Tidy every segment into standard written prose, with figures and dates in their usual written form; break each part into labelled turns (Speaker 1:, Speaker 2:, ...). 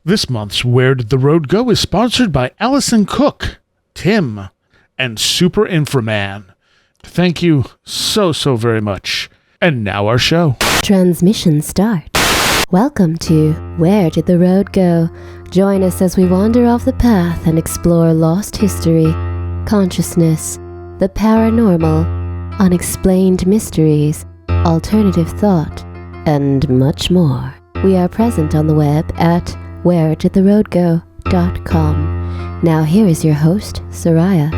Speaker 1: This month's Where Did the Road Go is sponsored by Allison Cook, Tim, and Super Inframan. Thank you so very much. And now our show.
Speaker 2: Transmission start. Welcome to Where Did the Road Go? Join us as we wander off the path and explore lost history, consciousness, the paranormal, unexplained mysteries, alternative thought, and much more. We are present on the web at wheredidtheroadgo.com. Now here is your host, Seriah.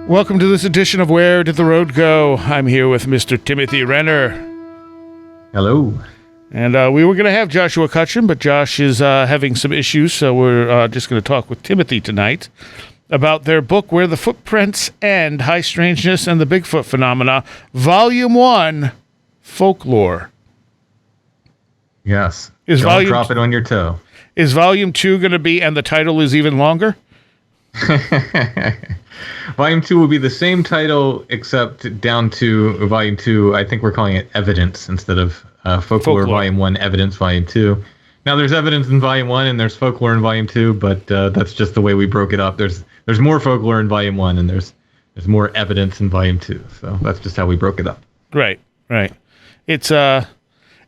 Speaker 1: Welcome to this edition of Where Did the Road Go? I'm here with Mr. Timothy Renner.
Speaker 3: Hello.
Speaker 1: And we were going to have Joshua Cutchin, but Josh is having some issues, so we're just going to talk with Timothy tonight about their book, Where the Footprints End, High Strangeness and the Bigfoot Phenomena, Volume 1, Folklore.
Speaker 3: Yes. Don't drop it on your toe.
Speaker 1: Is Volume 2 going to be, and the title is even longer?
Speaker 3: Volume 2 will be the same title, except down to Volume 2, I think we're calling it Evidence instead of Folklore Volume 1, Evidence Volume 2. Now, there's Evidence in Volume 1 and there's Folklore in Volume 2, but that's just the way we broke it up. There's more Folklore in Volume 1 and there's more Evidence in Volume 2. So that's just how we broke it up.
Speaker 1: Right.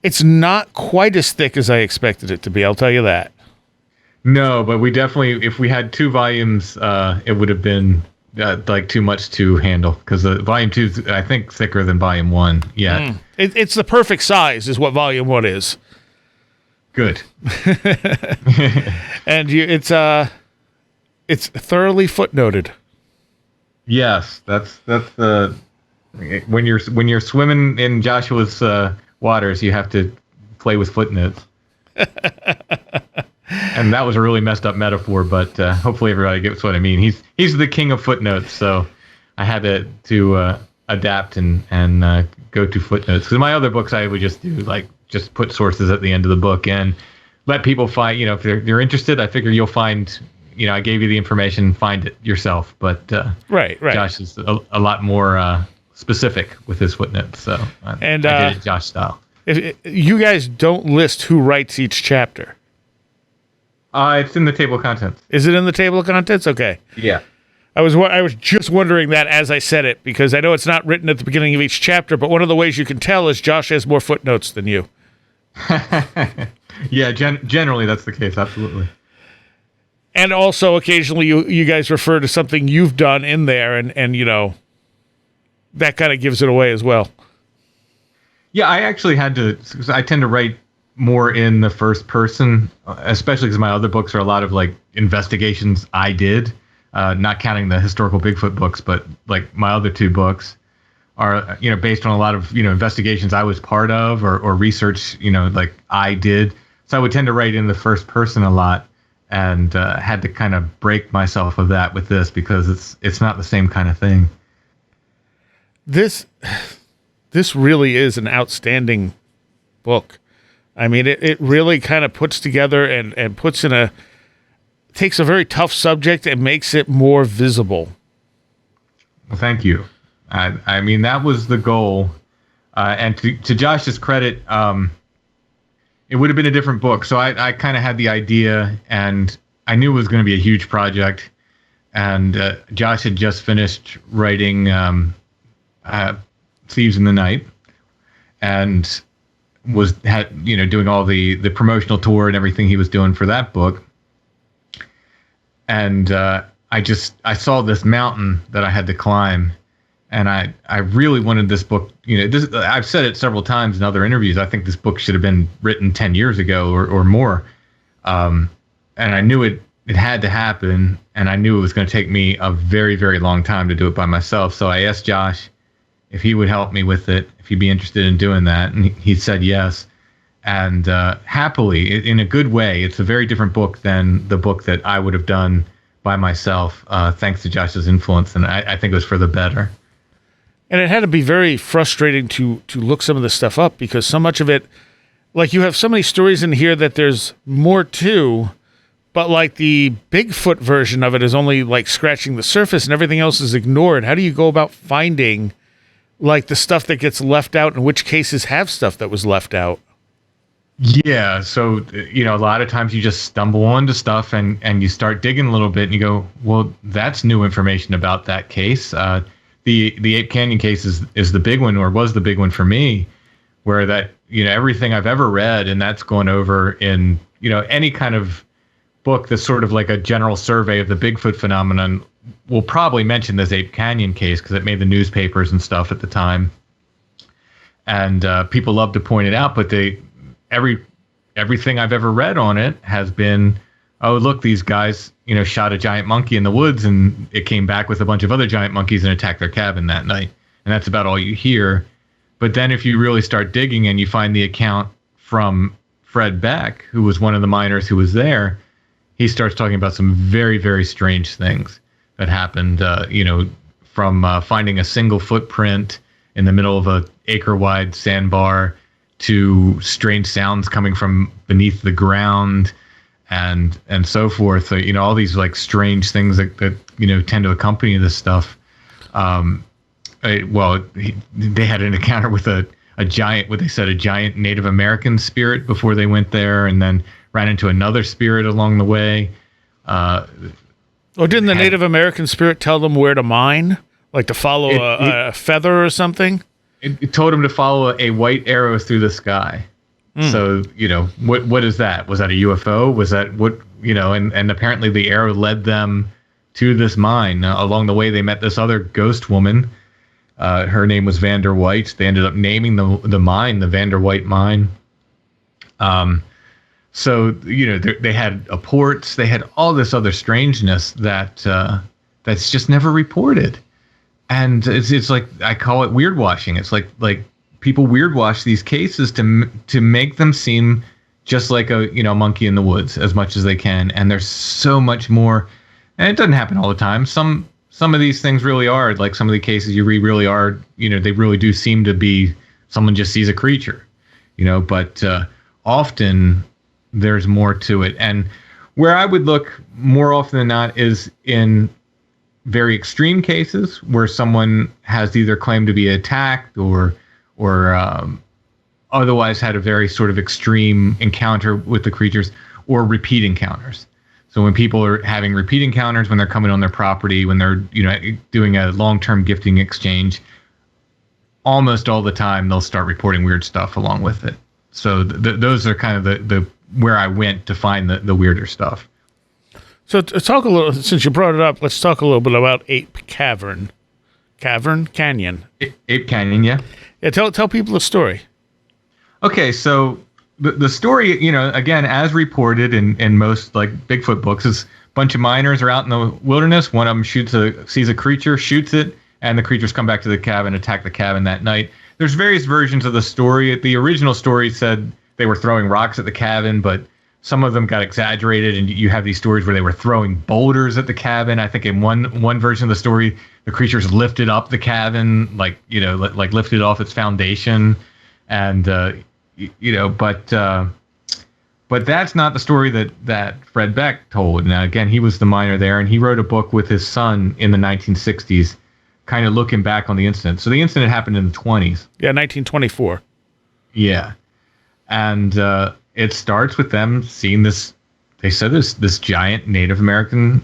Speaker 1: It's not quite as thick as I expected it to be, I'll tell you that.
Speaker 3: No, but we definitely, if we had 2 volumes, it would have been like too much to handle, because Volume 2 is, I think, thicker than Volume 1 yet.
Speaker 1: It's the perfect size is what Volume 1 is.
Speaker 3: Good.
Speaker 1: And it's thoroughly footnoted.
Speaker 3: Yes, that's the when you're swimming in Joshua's waters, you have to play with footnotes. And that was a really messed up metaphor, but hopefully everybody gets what I mean. He's the king of footnotes, so I had to adapt and go to footnotes. Because in my other books, I would just do just put sources at the end of the book and let people find. If they're interested, I figure you'll find. I gave you the information, find it yourself. But
Speaker 1: right.
Speaker 3: Josh is a lot more specific with his footnotes, so I did it Josh style.
Speaker 1: If you guys don't list who writes each chapter.
Speaker 3: It's in the table of contents.
Speaker 1: Is it in the table of contents? Okay.
Speaker 3: Yeah.
Speaker 1: I was just wondering that as I said it, because I know it's not written at the beginning of each chapter, but one of the ways you can tell is Josh has more footnotes than you.
Speaker 3: Yeah, generally that's the case, absolutely.
Speaker 1: And also occasionally you guys refer to something you've done in there, and that kind of gives it away as well.
Speaker 3: Yeah, I actually had to, because I tend to write more in the first person, especially because my other books are a lot of investigations I did, not counting the historical Bigfoot books, but my other 2 books are based on a lot of investigations I was part of or research I did. So I would tend to write in the first person a lot, and had to kind of break myself of that with this, because it's not the same kind of thing.
Speaker 1: This really is an outstanding book. I mean, it really kind of puts together and takes a very tough subject and makes it more visible.
Speaker 3: Well, thank you. I mean, that was the goal. And to Josh's credit, it would have been a different book. So I kind of had the idea, and I knew it was going to be a huge project. And Josh had just finished writing Thieves in the Night, and had doing all the promotional tour and everything he was doing for that book. And I saw this mountain that I had to climb, and I really wanted this book. I've said it several times in other interviews. I think this book should have been written 10 years ago or more. And I knew it had to happen, and I knew it was going to take me a very, very long time to do it by myself. So I asked Josh if he would help me with it, if he'd be interested in doing that. And he said yes. And happily, in a good way, it's a very different book than the book that I would have done by myself, thanks to Josh's influence. And I think it was for the better.
Speaker 1: And it had to be very frustrating to look some of this stuff up, because so much of it, you have so many stories in here that there's more to, but the Bigfoot version of it is only scratching the surface and everything else is ignored. How do you go about finding the stuff that gets left out, and which cases have stuff that was left out?
Speaker 3: Yeah, so a lot of times you just stumble onto stuff and you start digging a little bit and you go, well, that's new information about that case. The Ape Canyon case is the big one, or was the big one for me, where that everything I've ever read, and that's gone over in any kind of book that's sort of like a general survey of the Bigfoot phenomenon will probably mention this Ape Canyon case because it made the newspapers and stuff at the time, and people love to point it out, but everything I've ever read on it has been, oh, look, these guys, shot a giant monkey in the woods and it came back with a bunch of other giant monkeys and attacked their cabin that night. And that's about all you hear. But then if you really start digging and you find the account from Fred Beck, who was one of the miners who was there, he starts talking about some very, very strange things that happened, from finding a single footprint in the middle of a acre-wide sandbar to strange sounds coming from beneath the ground and so forth. So, all these like strange things that tend to accompany this stuff. They had an encounter with a giant, what they said, a giant Native American spirit before they went there, and then ran into another spirit along the way.
Speaker 1: Didn't the Native American spirit tell them where to mine? Like to follow a feather or something?
Speaker 3: It told him to follow a white arrow through the sky. So, what is that? Was that a UFO? Was that what, and apparently the arrow led them to this mine. Along the way, they met this other ghost woman. Her name was Vander White. They ended up naming the mine, the Vander White Mine. So, they had apports. They had all this other strangeness that's just never reported. And it's like, I call it weird washing. It's like people weird wash these cases to make them seem just like a monkey in the woods as much as they can. And there's so much more, and it doesn't happen all the time. Some of these things really are, like some of the cases you read really are, they really do seem to be someone just sees a creature, but often there's more to it. And where I would look more often than not is in very extreme cases where someone has either claimed to be attacked or otherwise had a very sort of extreme encounter with the creatures, or repeat encounters. So when people are having repeat encounters, when they're coming on their property, when they're doing a long-term gifting exchange, almost all the time they'll start reporting weird stuff along with it. So those are kind of the where I went to find the weirder stuff.
Speaker 1: So to talk a little, since you brought it up, let's talk a little bit about Ape Canyon.
Speaker 3: Ape Canyon, yeah.
Speaker 1: Yeah, tell people the story.
Speaker 3: Okay, so the story, again, as reported in most like Bigfoot books, is a bunch of miners are out in the wilderness. One of them sees a creature, shoots it, and the creatures come back to the cabin, attack the cabin that night. There's various versions of the story. The original story said they were throwing rocks at the cabin, but some of them got exaggerated, and you have these stories where they were throwing boulders at the cabin. I think in one version of the story, the creatures lifted up the cabin, like lifted off its foundation, and but that's not the story that Fred Beck told. Now, again, he was the miner there, and he wrote a book with his son in the 1960s, kind of looking back on the incident. So the incident happened in the 20s.
Speaker 1: Yeah, 1924.
Speaker 3: Yeah, and it starts with them seeing this. They said this giant Native American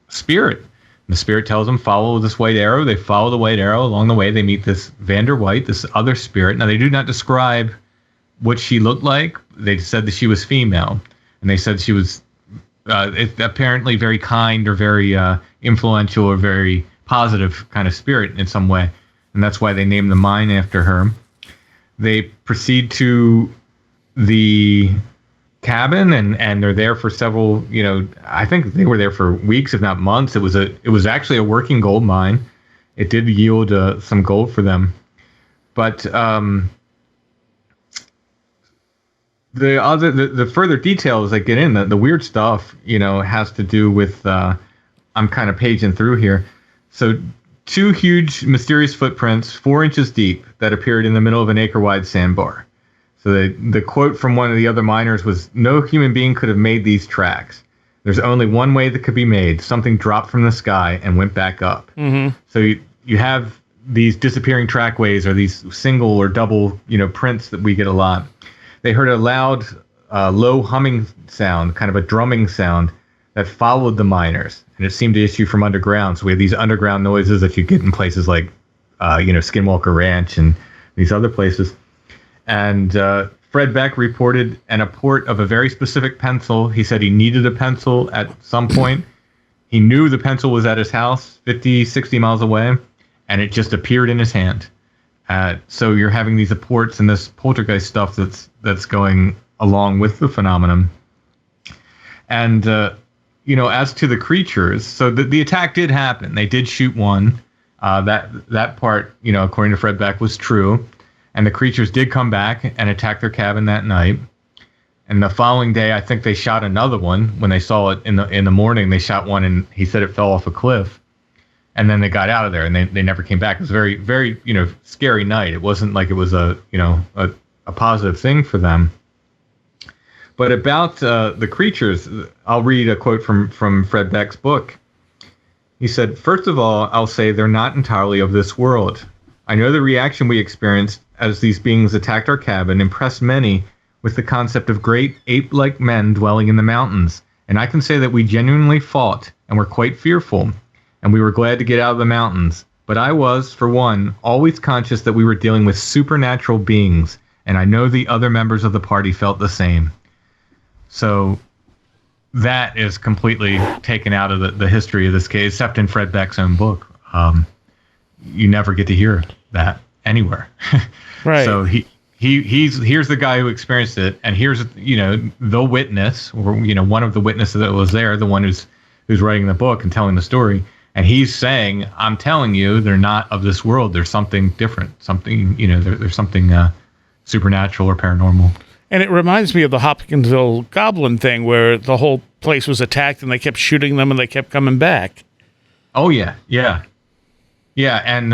Speaker 3: spirit. And the spirit tells them, follow this white arrow. They follow the white arrow. Along the way, they meet this Vander White, this other spirit. Now, they do not describe what she looked like. They said that she was female, and they said she was apparently very kind or very influential or very positive kind of spirit in some way, and that's why they named the mine after her. They proceed to the cabin and they're there for several, I think they were there for weeks, if not months. It was actually a working gold mine. It did yield some gold for them, but the further details that get in, the weird stuff, has to do with I'm kind of paging through here. So 2 huge mysterious footprints 4 inches deep that appeared in the middle of an acre-wide sandbar. So the quote from one of the other miners was, "No human being could have made these tracks. There's only one way that could be made. Something dropped from the sky and went back up." Mm-hmm. So you have these disappearing trackways, or these single or double, prints that we get a lot. They heard a loud, low humming sound, kind of a drumming sound that followed the miners, and it seemed to issue from underground. So we have these underground noises that you get in places like, Skinwalker Ranch and these other places. And Fred Beck reported an apport of a very specific pencil. He said he needed a pencil at some point. He knew the pencil was at his house 50, 60 miles away, and it just appeared in his hand. So you're having these apports and this poltergeist stuff that's going along with the phenomenon. And, as to the creatures, so the attack did happen. They did shoot one. That part, according to Fred Beck, was true. And the creatures did come back and attack their cabin that night. And the following day, I think they shot another one. When they saw it in the morning, they shot one, and he said it fell off a cliff. And then they got out of there, and they never came back. It was a very, very, scary night. It wasn't like it was a positive thing for them. But about the creatures, I'll read a quote from Fred Beck's book. He said, "First of all, I'll say they're not entirely of this world. I know the reaction we experienced as these beings attacked our cabin impressed many with the concept of great ape-like men dwelling in the mountains, and I can say that we genuinely fought and were quite fearful, and we were glad to get out of the mountains. But I was, for one, always conscious that we were dealing with supernatural beings, and I know the other members of the party felt the same." So that is completely taken out of the history of this case, except in Fred Beck's own book. You never get to hear that anywhere.
Speaker 1: Right.
Speaker 3: So here's the guy who experienced it, and here's the witness, or one of the witnesses that was there, the one who's writing the book and telling the story, and he's saying, "I'm telling you, they're not of this world. There's something different. Something there's something supernatural or paranormal."
Speaker 1: And it reminds me of the Hopkinsville Goblin thing, where the whole place was attacked and they kept shooting them and they kept coming back.
Speaker 3: Oh yeah. And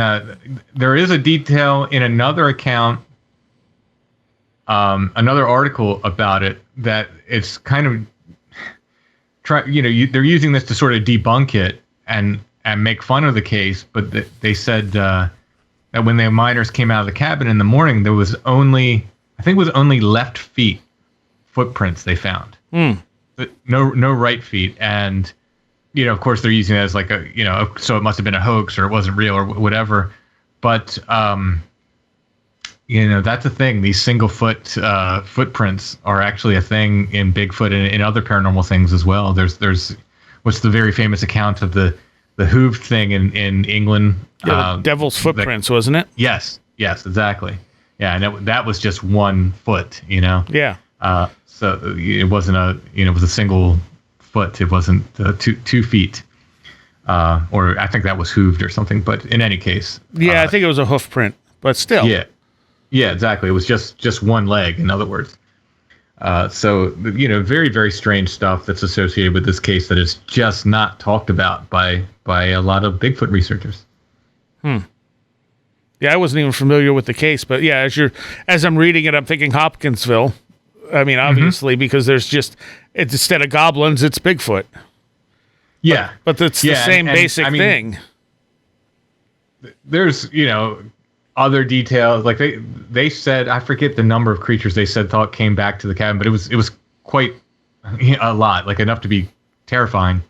Speaker 3: there is a detail in another account, another article about it, that it's kind of they're using this to sort of debunk it and make fun of the case. But they said that when the miners came out of the cabin in the morning, there was only left feet footprints they found. No right feet. And of course they're using it as like so it must have been a hoax or it wasn't real or whatever. But that's a thing. These single foot footprints are actually a thing in Bigfoot and in other paranormal things as well. There's what's the very famous account of the hooved thing in England?
Speaker 1: Yeah, the devil's footprints, wasn't it?
Speaker 3: Yes, exactly. Yeah, and that was just 1 foot,
Speaker 1: Yeah.
Speaker 3: So it wasn't it was a single foot. It wasn't 2 feet. Or I think that was hooved or something. But in any case.
Speaker 1: Yeah, I think it was a hoof print, but still.
Speaker 3: Yeah, exactly. It was just 1 leg, in other words. So, very, very strange stuff that's associated with this case that is just not talked about by a lot of Bigfoot researchers.
Speaker 1: Yeah, I wasn't even familiar with the case, but yeah, as I'm reading it, I'm thinking Hopkinsville. I mean, obviously, because there's it's instead of goblins, it's Bigfoot.
Speaker 3: Yeah.
Speaker 1: But it's the same basic thing.
Speaker 3: There's, other details. Like they said, I forget the number of creatures they said thought came back to the cabin, but it was quite a lot, like enough to be terrifying.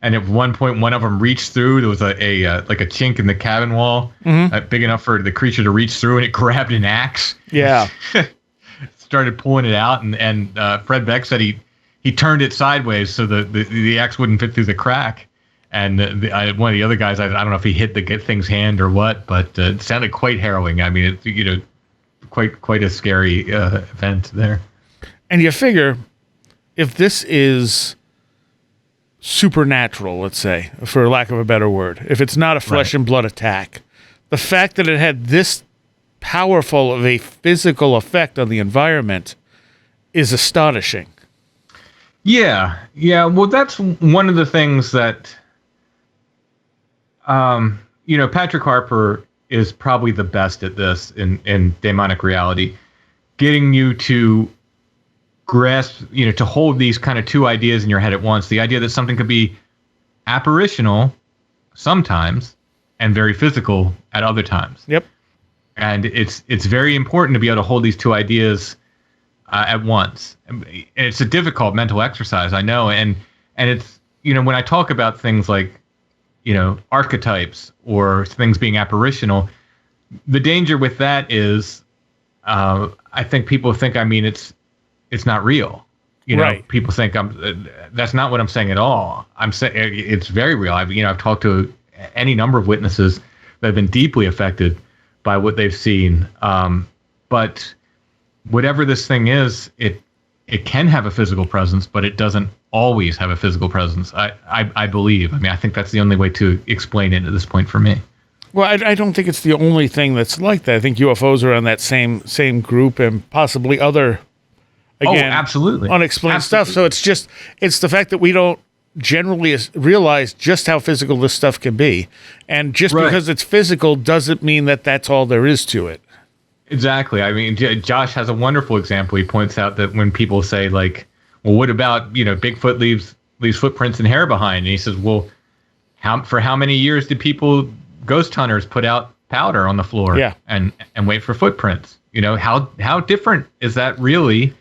Speaker 3: And at one point, one of them reached through. There was a chink in the cabin wall, big enough for the creature to reach through, and it grabbed an axe.
Speaker 1: Yeah,
Speaker 3: started pulling it out, and Fred Beck said he turned it sideways so the axe wouldn't fit through the crack. And one of the other guys, I don't know if he hit the thing's hand or what, but it sounded quite harrowing. I mean, quite a scary event there.
Speaker 1: And you figure, if this is supernatural, let's say, for lack of a better word, if it's not a flesh and blood attack, the fact that it had this powerful of a physical effect on the environment is astonishing.
Speaker 3: Yeah. Well, that's one of the things that, Patrick Harper is probably the best at this in demonic reality, getting you to grasp, to hold these kind of 2 ideas in your head at once. The idea that something could be apparitional sometimes and very physical at other times.
Speaker 1: Yep.
Speaker 3: And it's very important to be able to hold these 2 ideas at once. And it's a difficult mental exercise, I know, and it's, when I talk about things like, archetypes or things being apparitional, the danger with that is, I think people think I mean it's not real.
Speaker 1: Right.
Speaker 3: People think that's not what I'm saying at all. I'm saying it's very real. I've talked to any number of witnesses that have been deeply affected by what they've seen. But whatever this thing is, it can have a physical presence, but it doesn't always have a physical presence. I believe. I think that's the only way to explain it at this point for me.
Speaker 1: Well, I don't think it's the only thing that's like that. I think UFOs are on that same group and possibly other, again,
Speaker 3: absolutely
Speaker 1: unexplained stuff. So it's the fact that we don't generally realize just how physical this stuff can be. And just because it's physical doesn't mean that that's all there is to it.
Speaker 3: Exactly. Josh has a wonderful example. He points out that when people say, like, well, what about, Bigfoot leaves footprints and hair behind? And he says, well, for how many years did ghost hunters put out powder on the floor and wait for footprints? How different is that really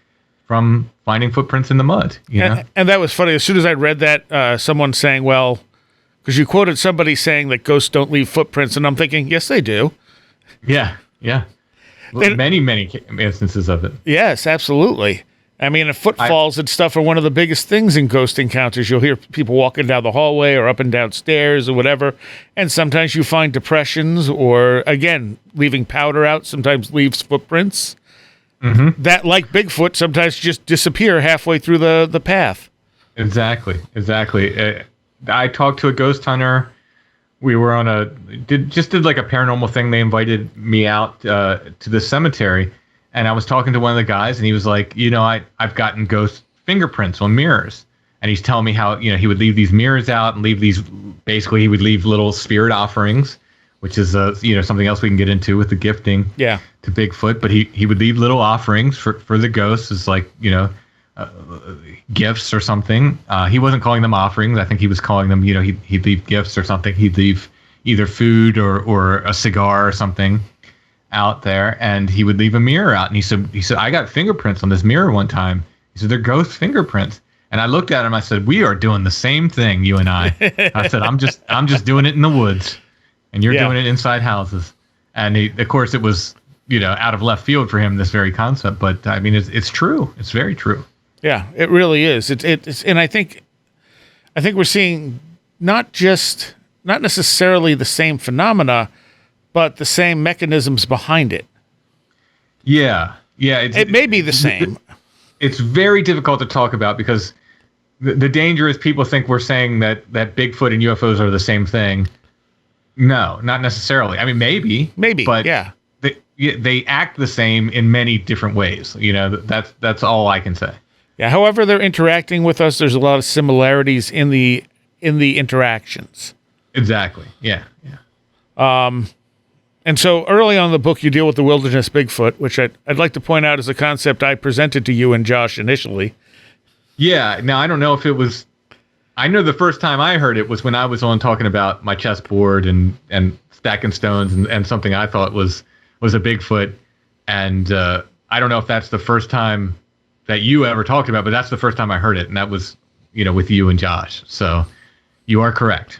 Speaker 3: from finding footprints in the mud?
Speaker 1: And that was funny. As soon as I read that, someone saying, well, because you quoted somebody saying that ghosts don't leave footprints, and I'm thinking, yes, they do.
Speaker 3: Yeah. Many instances of it.
Speaker 1: Yes, absolutely. Footfalls and stuff are one of the biggest things in ghost encounters. You'll hear people walking down the hallway or up and down stairs or whatever, and sometimes you find depressions or, again, leaving powder out sometimes leaves footprints. Mm-hmm. That, like Bigfoot, sometimes just disappear halfway through the path.
Speaker 3: Exactly. I talked to a ghost hunter. We were did like a paranormal thing. They invited me out to the cemetery, and I was talking to one of the guys, and he was like, I've gotten ghost fingerprints on mirrors, and he's telling me how he would leave these mirrors out and leave these. Basically, he would leave little spirit offerings, which is something else we can get into with the gifting to Bigfoot. But he would leave little offerings for the ghosts, as like gifts or something. He wasn't calling them offerings. I think he was calling them, he'd leave gifts or something. He'd leave either food or a cigar or something out there, and he would leave a mirror out. And he said, I got fingerprints on this mirror one time. He said, they're ghost fingerprints. And I looked at him. I said, we are doing the same thing, you and I. I said, I'm just doing it in the woods, and you're doing it inside houses. And of course, it was out of left field for him, this very concept. But it's true. It's very true.
Speaker 1: Yeah, it really is. It's and I think we're seeing not necessarily the same phenomena, but the same mechanisms behind it.
Speaker 3: Yeah.
Speaker 1: It may be the same.
Speaker 3: It's very difficult to talk about because the danger is people think we're saying that Bigfoot and UFOs are the same thing. No, not necessarily. Maybe, but they act the same in many different ways. That's all I can say.
Speaker 1: Yeah. However they're interacting with us, there's a lot of similarities in the interactions.
Speaker 3: Exactly. Yeah.
Speaker 1: And so early on in the book, you deal with the Wilderness Bigfoot, which I'd like to point out is a concept I presented to you and Josh initially.
Speaker 3: Yeah. Now, I don't know if it was... I know the first time I heard it was when I was on talking about my chessboard and stacking stones and something I thought was a Bigfoot. And I don't know if that's the first time that you ever talked about, but that's the first time I heard it. And that was, with you and Josh. So... You are correct.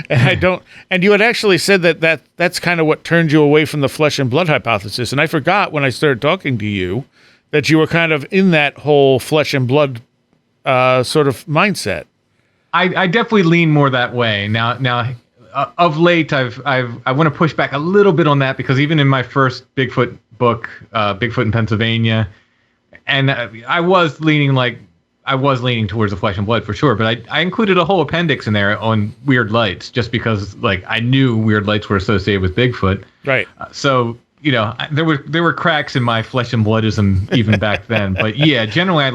Speaker 3: And you had actually said that's kind of what turned you away from the flesh and blood hypothesis. And I forgot when I started talking to you that you were kind of in that whole flesh and blood sort of mindset. I definitely lean more that way. Now, of late, I want to push back a little bit on that because even in my first Bigfoot book, Bigfoot in Pennsylvania, and I was leaning towards the flesh and blood for sure, but I included a whole appendix in there on weird lights just because I knew weird lights were associated with Bigfoot.
Speaker 1: Right.
Speaker 3: So, there were cracks in my flesh and bloodism even back then. But yeah, generally I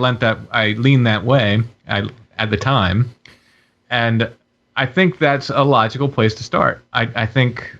Speaker 3: leaned that way at the time. And I think that's a logical place to start. I think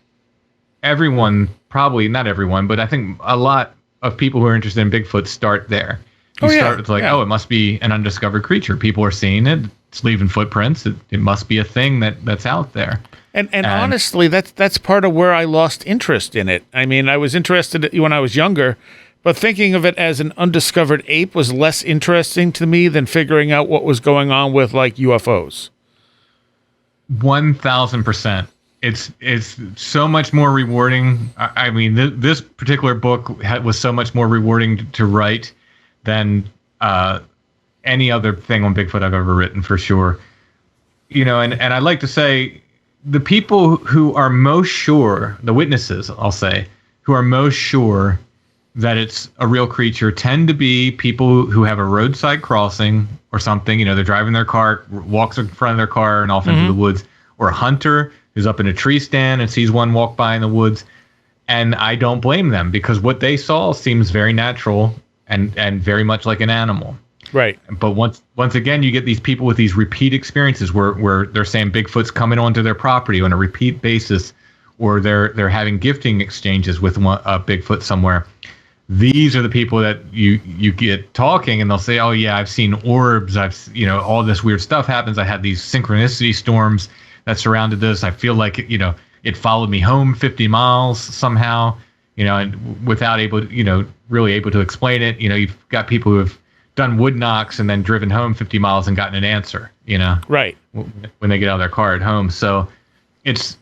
Speaker 3: everyone, probably not everyone, but I think a lot of people who are interested in Bigfoot start there. You start with it must be an undiscovered creature. People are seeing it. It's leaving footprints. It must be a thing that's out there.
Speaker 1: And honestly, that's part of where I lost interest in it. I was interested when I was younger, But thinking of it as an undiscovered ape was less interesting to me than figuring out what was going on with like UFOs.
Speaker 3: 1000%. It's so much more rewarding. I mean, this particular book was so much more rewarding to write than any other thing on Bigfoot I've ever written, for sure. You know, and I like to say the people who are most sure, the witnesses, I'll say, who are most sure that it's a real creature tend to be people who have a roadside crossing or something. You know, they're driving their car, walks in front of their car and off into the woods, or a hunter who's up in a tree stand and sees one walk by in the woods. And I don't blame them, because what they saw seems very natural and very much like an animal.
Speaker 1: Right.
Speaker 3: But once again, you get these people with these repeat experiences where they're saying Bigfoot's coming onto their property on a repeat basis, or they're having gifting exchanges with a Bigfoot somewhere. These are the people that you get talking, and they'll say, "Oh yeah, I've seen orbs. All this weird stuff happens. I had these synchronicity storms that surrounded this. I feel like it followed me home 50 miles somehow, and without really able to explain it. You've got people who have done wood knocks and then driven home 50 miles and gotten an answer,
Speaker 1: right,
Speaker 3: when they get out of their car at home. So it's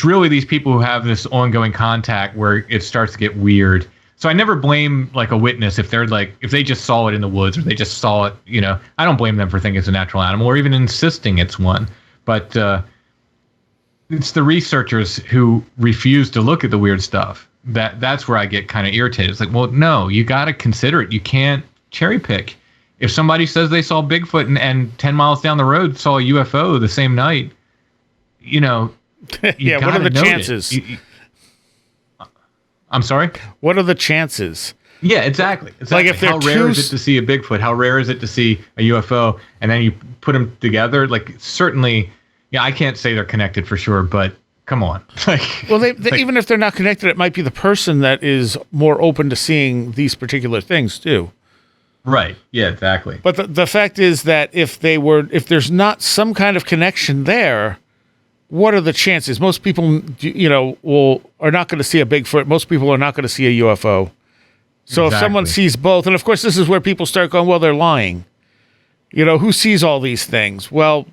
Speaker 3: really these people who have this ongoing contact where it starts to get weird. So I never blame like a witness if they just saw it in the woods, or they just saw it, I don't blame them for thinking it's a natural animal or even insisting it's one. But it's the researchers who refuse to look at the weird stuff. That's where I get kind of irritated. It's like, well, no, you got to consider it. You can't cherry pick. If somebody says they saw Bigfoot and 10 miles down the road saw a UFO the same night,
Speaker 1: yeah, what are the chances?
Speaker 3: I'm sorry?
Speaker 1: What are the chances?
Speaker 3: Yeah, exactly.
Speaker 1: Like if
Speaker 3: how rare is it to see a Bigfoot? How rare is it to see a UFO? And then you put them together. Like, certainly, I can't say they're connected for sure, but come on.
Speaker 1: Well, even if they're not connected, it might be the person that is more open to seeing these particular things too.
Speaker 3: Right. Yeah, exactly.
Speaker 1: But the fact is that if there's not some kind of connection there, what are the chances? Most people, are not going to see a Bigfoot. Most people are not going to see a UFO. So If someone sees both, and of course this is where people start going, well, they're lying. Who sees all these things? Well,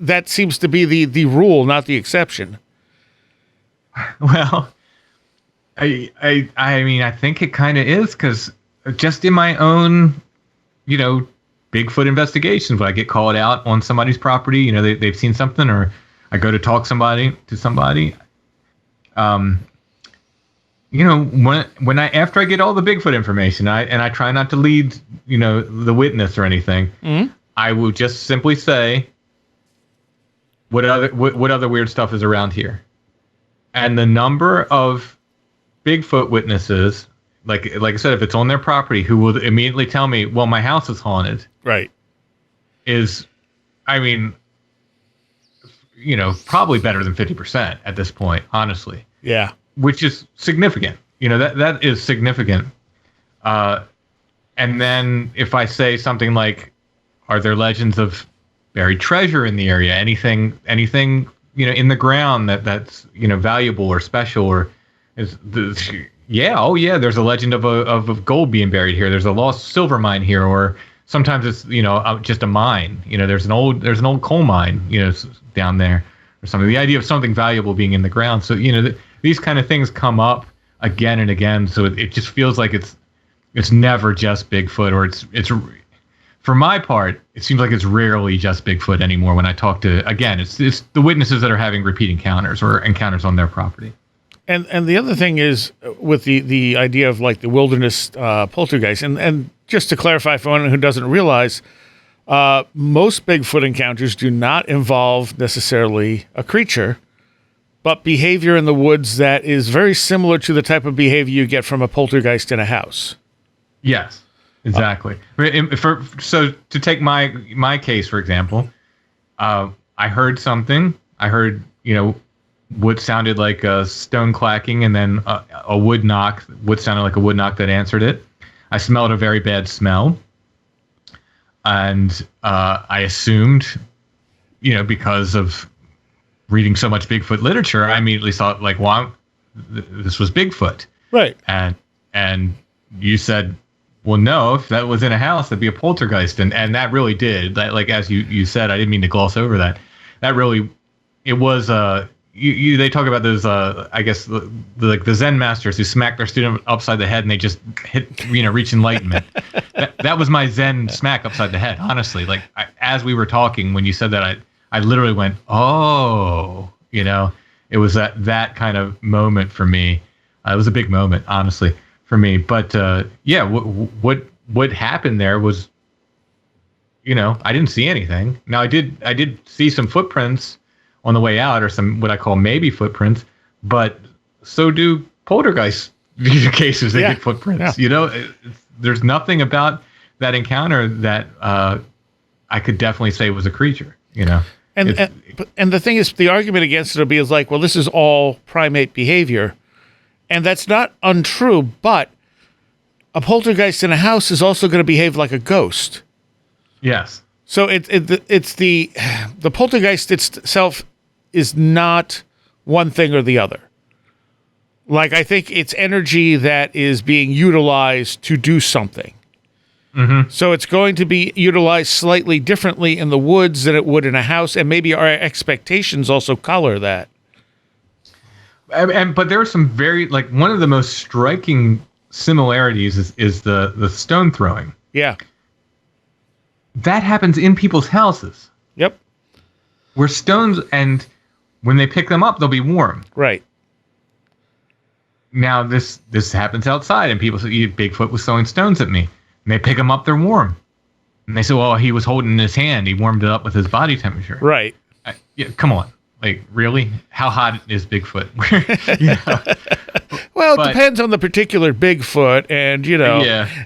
Speaker 1: that seems to be the rule, not the exception.
Speaker 3: Well, I mean, I think it kind of is, because just in my own, Bigfoot investigations, when I get called out on somebody's property, they've seen something, or I go to talk to somebody, after I get all the Bigfoot information, I try not to lead, the witness or anything. Mm-hmm. I will just simply say, what other weird stuff is around here? And the number of Bigfoot witnesses, like I said, if it's on their property, who will immediately tell me, well, my house is haunted.
Speaker 1: Right.
Speaker 3: Probably better than 50% at this point, honestly.
Speaker 1: Yeah.
Speaker 3: Which is significant. That is significant. And then if I say something like, are there legends of buried treasure in the area? Anything, in the ground that's, valuable or special, or there's a legend of gold being buried here. There's a lost silver mine here, or sometimes it's, just a mine. There's an old coal mine, down there or something. The idea of something valuable being in the ground. So, these kind of things come up again and again. So it just feels like it's never just Bigfoot, or it's for my part, it seems like it's rarely just Bigfoot anymore. When I talk to, again, it's the witnesses that are having repeat encounters or encounters on their property.
Speaker 1: And the other thing is with the idea of like the wilderness poltergeist, and just to clarify for anyone who doesn't realize, most Bigfoot encounters do not involve necessarily a creature, but behavior in the woods that is very similar to the type of behavior you get from a poltergeist in a house.
Speaker 3: Yes, exactly. So to take my case, for example, I heard something. I heard, what sounded like a stone clacking, and then a wood knock. What sounded like a wood knock that answered it. I smelled a very bad smell. And I assumed, because of reading so much Bigfoot literature, I immediately thought, like, well, this was Bigfoot.
Speaker 1: Right.
Speaker 3: And you said, well, no, if that was in a house, that'd be a poltergeist. And that really did. That, like, as you said, I didn't mean to gloss over that. That really, it was, they talk about those, I guess, the Zen masters who smack their student upside the head and they just reach enlightenment. that was my Zen smack upside the head, honestly. Like, as we were talking, when you said that, I literally went, oh, it was that kind of moment for me. It was a big moment, honestly, for me. But yeah, what happened there was, I didn't see anything. Now I did see some footprints on the way out, or some what I call maybe footprints, but so do poltergeist cases. They get footprints. Yeah. There's nothing about that encounter that I could definitely say was a creature.
Speaker 1: And the thing is, the argument against it will be like, well, this is all primate behavior. And that's not untrue, but a poltergeist in a house is also going to behave like a ghost.
Speaker 3: Yes.
Speaker 1: So it's the poltergeist itself is not one thing or the other. Like, I think it's energy that is being utilized to do something. Mm-hmm. So it's going to be utilized slightly differently in the woods than it would in a house, and maybe our expectations also color that.
Speaker 3: But there are some one of the most striking similarities is the stone throwing.
Speaker 1: Yeah.
Speaker 3: That happens in people's houses.
Speaker 1: Yep.
Speaker 3: Where stones, and when they pick them up, they'll be warm.
Speaker 1: Right.
Speaker 3: Now this happens outside, and people say, Bigfoot was throwing stones at me. And they pick them up, they're warm. And they say, well, he was holding in his hand. He warmed it up with his body temperature.
Speaker 1: Right.
Speaker 3: Come on. Like, really? How hot is Bigfoot?
Speaker 1: Well, it depends on the particular Bigfoot and,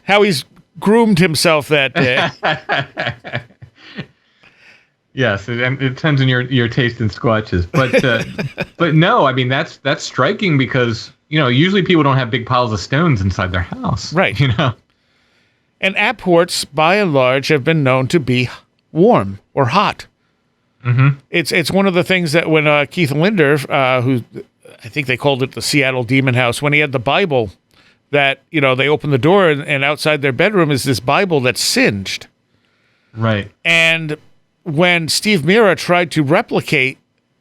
Speaker 1: how he's groomed himself that day.
Speaker 3: Yes, it depends on your taste in squatches. But no, I mean, that's striking because, usually people don't have big piles of stones inside their house.
Speaker 1: Right. And apports, by and large, have been known to be warm or hot. Mm-hmm. It's one of the things that when Keith Linder, who I think they called it the Seattle Demon House, when he had the Bible, that they open the door and outside their bedroom is this Bible that's singed.
Speaker 3: Right.
Speaker 1: And when Steve Mira tried to replicate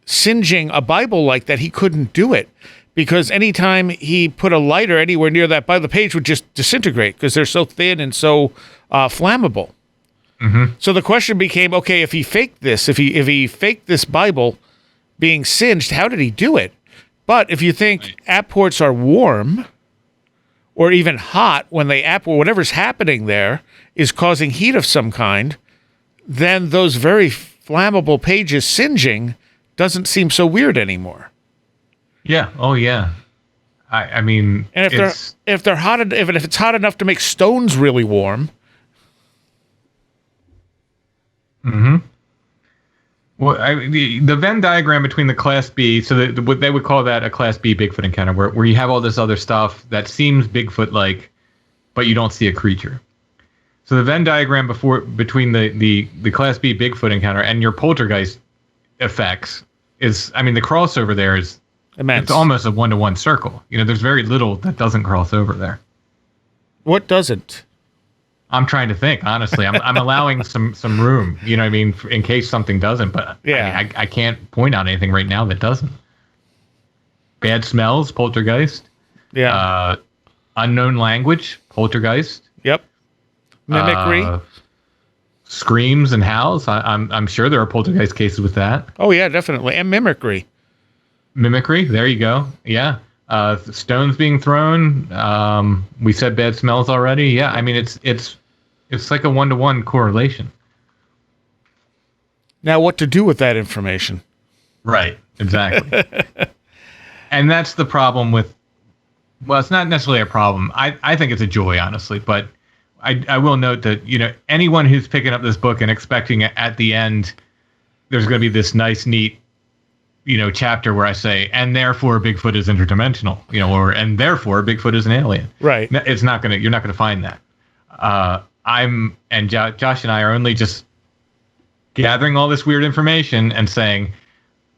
Speaker 1: singeing a Bible like that, he couldn't do it. Because anytime he put a lighter anywhere near that Bible, the page would just disintegrate because they're so thin and so flammable. Mm-hmm. So the question became, okay, if he faked this, if he faked this Bible being singed, how did he do it? But if you think apports are warm or even hot when they apport, whatever's happening there is causing heat of some kind, then those very flammable pages singeing doesn't seem so weird anymore.
Speaker 3: Yeah. Oh, yeah. I mean,
Speaker 1: and if they're hot, if it's hot enough to make stones really warm.
Speaker 3: Mm-hmm. Well, the Venn diagram between the Class B, so what they would call that a Class B Bigfoot encounter, where you have all this other stuff that seems Bigfoot-like, but you don't see a creature. So the Venn diagram between the Class B Bigfoot encounter and your poltergeist effects is, I mean, the crossover there is immense. It's almost a 1-to-1 circle. There's very little that doesn't cross over there.
Speaker 1: What doesn't?
Speaker 3: I'm trying to think, honestly. I'm allowing some room, in case something doesn't. But yeah, I can't point out anything right now that doesn't. Bad smells, poltergeist.
Speaker 1: Yeah.
Speaker 3: Unknown language, poltergeist.
Speaker 1: Yep. Mimicry.
Speaker 3: Screams and howls. I'm sure there are poltergeist cases with that.
Speaker 1: Oh yeah, definitely, and mimicry.
Speaker 3: Mimicry. There you go. Yeah. Stones being thrown. We said bad smells already. Yeah. I mean, it's like a 1-to-1 correlation.
Speaker 1: Now, what to do with that information?
Speaker 3: Right. Exactly. And that's the problem with. Well, it's not necessarily a problem. I think it's a joy, honestly. But I will note that anyone who's picking up this book and expecting at the end there's going to be this nice, neat, chapter where I say, and therefore Bigfoot is interdimensional, and therefore Bigfoot is an alien.
Speaker 1: Right.
Speaker 3: You're not going to find that. Josh and I are only just gathering all this weird information and saying,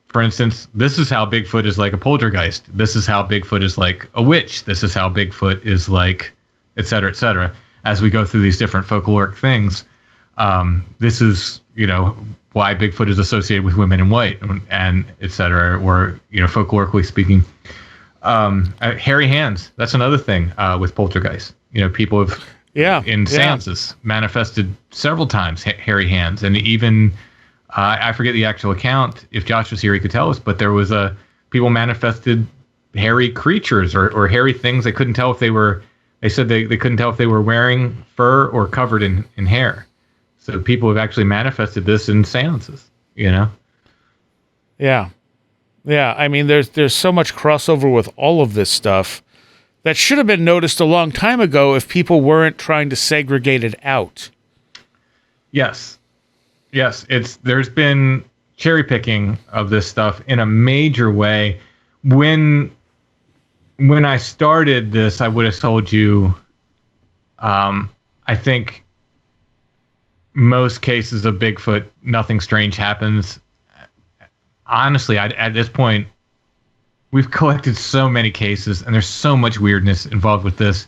Speaker 3: for instance, this is how Bigfoot is like a poltergeist. This is how Bigfoot is like a witch. This is how Bigfoot is like et cetera, as we go through these different folkloric things. This is, why Bigfoot is associated with women in white and et cetera, or, folklorically speaking. Hairy hands, that's another thing with poltergeist. People have in seances manifested several times hairy hands, and even I forget the actual account. If Josh was here, he could tell us. But there was people manifested hairy creatures or hairy things. They couldn't tell if they were. They said they couldn't tell if they were wearing fur or covered in hair. So people have actually manifested this in seances.
Speaker 1: Yeah. I mean, there's so much crossover with all of this stuff that should have been noticed a long time ago if people weren't trying to segregate it out.
Speaker 3: Yes. There's been cherry picking of this stuff in a major way. When I started this, I would have told you, I think most cases of Bigfoot, nothing strange happens. Honestly, at this point, we've collected so many cases, and there's so much weirdness involved with this.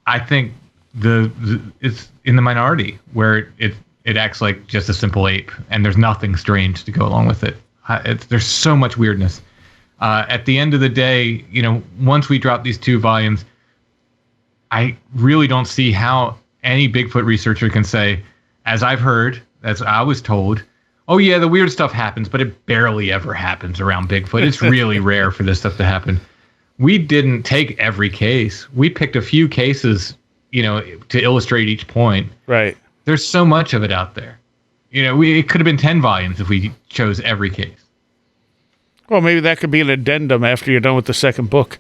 Speaker 3: I think it's in the minority where it acts like just a simple ape, and there's nothing strange to go along with it. There's so much weirdness. At the end of the day, once we drop these 2 volumes, I really don't see how any Bigfoot researcher can say, as I've heard, as I was told, oh yeah, the weird stuff happens, but it barely ever happens around Bigfoot. It's really rare for this stuff to happen. We didn't take every case. We picked a few cases, to illustrate each point.
Speaker 1: Right.
Speaker 3: There's so much of it out there. It could have been 10 volumes if we chose every case.
Speaker 1: Well, maybe that could be an addendum after you're done with the second book.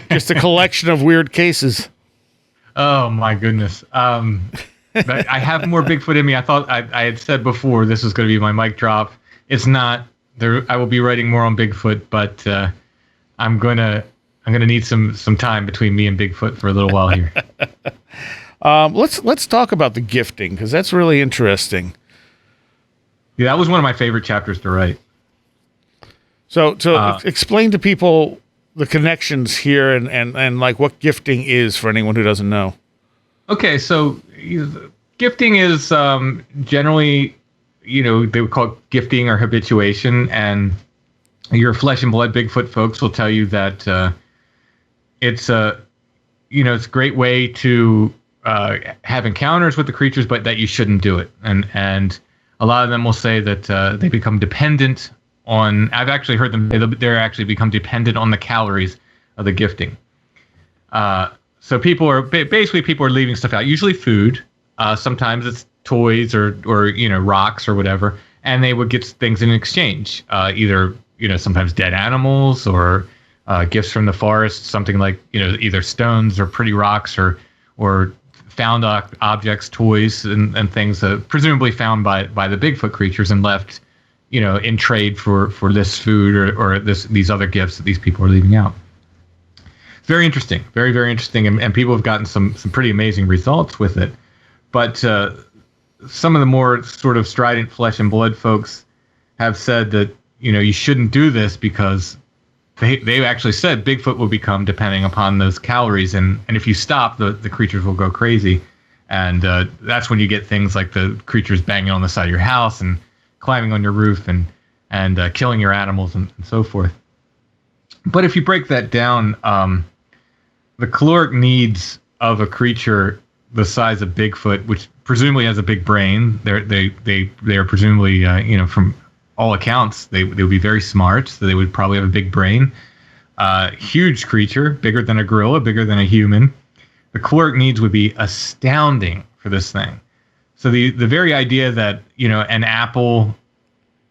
Speaker 1: Just a collection of weird cases.
Speaker 3: Oh my goodness. But I have more Bigfoot in me. I thought I had said before this was going to be my mic drop. It's not. I will be writing more on Bigfoot, but I'm gonna need some time between me and Bigfoot for a little while here.
Speaker 1: Let's talk about the gifting, because that's really interesting.
Speaker 3: Yeah, that was one of my favorite chapters to write.
Speaker 1: So explain to people the connections here and like what gifting is for anyone who doesn't know. Okay,
Speaker 3: so gifting is generally, they would call it gifting or habituation, and your flesh and blood Bigfoot folks will tell you that it's a great way to have encounters with the creatures, but that you shouldn't do it. And a lot of them will say that they become dependent on. I've actually heard them say they're actually become dependent on the calories of the gifting. So people are leaving stuff out, usually food. Sometimes it's toys or rocks or whatever, and they would get things in exchange. Either sometimes dead animals or gifts from the forest, something like either stones or pretty rocks or found objects, toys and things presumably found by the Bigfoot creatures and left in trade for this food or these other gifts that these people are leaving out. Very interesting, very, very interesting, and people have gotten some pretty amazing results with it. But some of the more sort of strident flesh and blood folks have said that you shouldn't do this because they actually said Bigfoot will become depending upon those calories, and if you stop, the creatures will go crazy, and that's when you get things like the creatures banging on the side of your house and climbing on your roof and killing your animals and so forth. But if you break that down, the caloric needs of a creature the size of Bigfoot, which presumably has a big brain, they are presumably from all accounts they would be very smart, so they would probably have a big brain. Huge creature, bigger than a gorilla, bigger than a human. The caloric needs would be astounding for this thing. So the very idea that an apple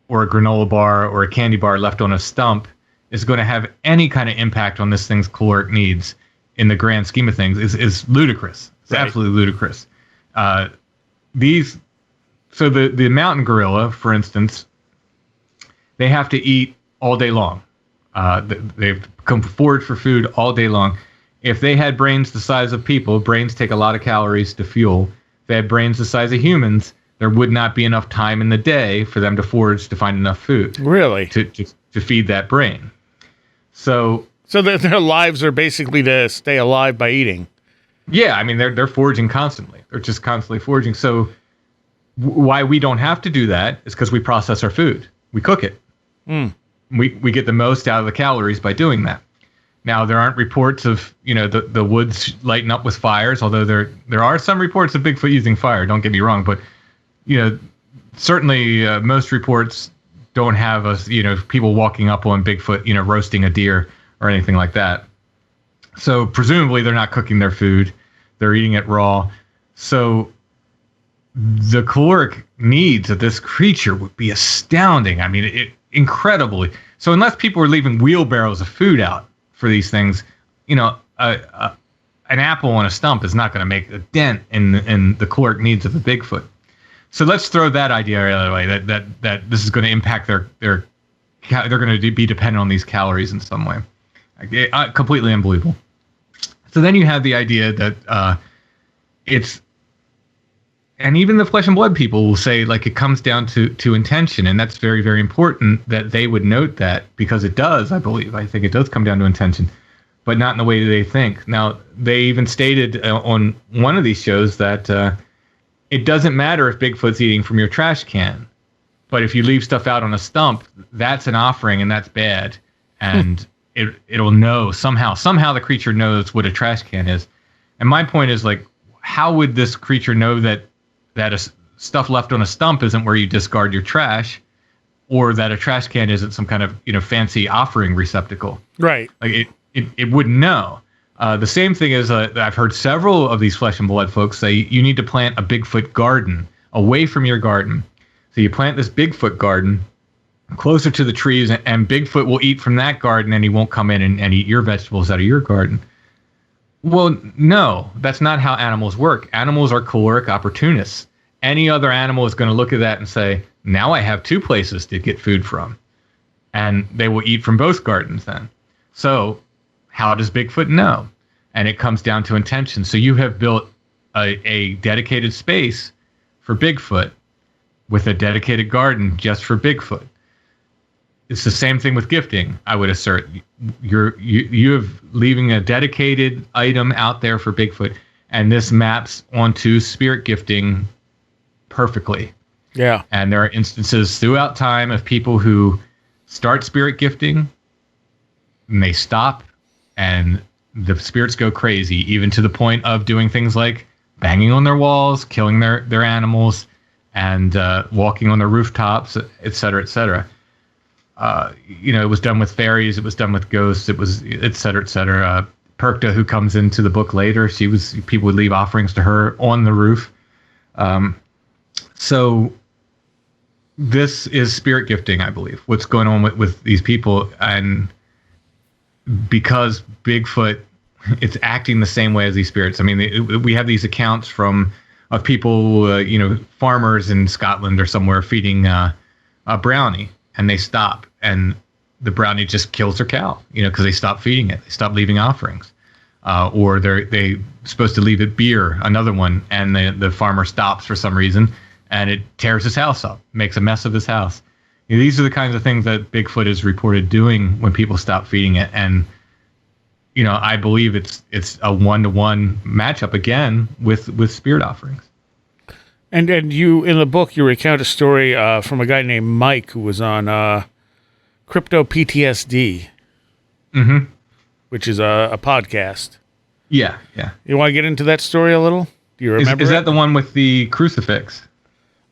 Speaker 3: or a granola bar or a candy bar left on a stump is going to have any kind of impact on this thing's caloric needs in the grand scheme of things is ludicrous. It's right. Absolutely ludicrous. So the mountain gorilla, for instance, they have to eat all day long. They've come forward for food all day long. If they had brains the size of people, brains take a lot of calories to fuel. If they had brains the size of humans, there would not be enough time in the day for them to forage to find enough food.
Speaker 1: Really?
Speaker 3: To feed that brain. So
Speaker 1: their lives are basically to stay alive by eating.
Speaker 3: Yeah, I mean they're foraging constantly. They're just constantly foraging. So why we don't have to do that is because we process our food. We cook it. We get the most out of the calories by doing that. Now there aren't reports of the woods lighting up with fires, although there are some reports of Bigfoot using fire. Don't get me wrong, but certainly most reports don't have us people walking up on Bigfoot roasting a deer or anything like that. So presumably they're not cooking their food; they're eating it raw. So the caloric needs of this creature would be astounding. I mean, incredibly. So unless people are leaving wheelbarrows of food out for these things, an apple on a stump is not going to make a dent in the caloric needs of a Bigfoot. So let's throw that idea out of the way that this is going to impact they're going to be dependent on these calories in some way. Completely unbelievable. So then you have the idea that and even the flesh and blood people will say it comes down to intention, and that's very, very important that they would note that, because it does, I think it does come down to intention, but not in the way they think. Now, they even stated on one of these shows that it doesn't matter if Bigfoot's eating from your trash can, but if you leave stuff out on a stump, that's an offering and that's bad, and it'll know somehow the creature knows what a trash can is. And my point is, how would this creature know that stuff left on a stump isn't where you discard your trash, or that a trash can isn't some kind of fancy offering receptacle?
Speaker 1: Right.
Speaker 3: It wouldn't know. The same thing is I've heard several of these flesh and blood folks say you need to plant a Bigfoot garden away from your garden. So you plant this Bigfoot garden closer to the trees, and Bigfoot will eat from that garden, and he won't come in and eat your vegetables out of your garden. Well, no, that's not how animals work. Animals are caloric opportunists. Any other animal is going to look at that and say, now I have two places to get food from. And they will eat from both gardens then. So how does Bigfoot know? And it comes down to intention. So you have built a dedicated space for Bigfoot with a dedicated garden just for Bigfoot. It's the same thing with gifting, I would assert. You have leaving a dedicated item out there for Bigfoot, and this maps onto spirit gifting perfectly.
Speaker 1: Yeah.
Speaker 3: And there are instances throughout time of people who start spirit gifting, and they stop, and the spirits go crazy, even to the point of doing things like banging on their walls, killing their animals, and walking on their rooftops, et cetera, et cetera. It was done with fairies, it was done with ghosts, it was et cetera, et cetera. Perchta, who comes into the book later, people would leave offerings to her on the roof. So this is spirit gifting, I believe, what's going on with these people. And because Bigfoot, it's acting the same way as these spirits. I mean, we have these accounts of people, farmers in Scotland or somewhere feeding a brownie, and they stop, and the brownie just kills their cow, because they stop feeding it. They stop leaving offerings. Or they supposed to leave it beer, another one, and the farmer stops for some reason, and it tears his house up, makes a mess of his house. These are the kinds of things that Bigfoot is reported doing when people stop feeding it. And, I believe it's a 1-to-1 matchup again with spirit offerings.
Speaker 1: And you, in the book, you recount a story from a guy named Mike who was on Crypto PTSD, which is a podcast.
Speaker 3: Yeah.
Speaker 1: You want to get into that story a little? Do you remember?
Speaker 3: Is that the one with the crucifix?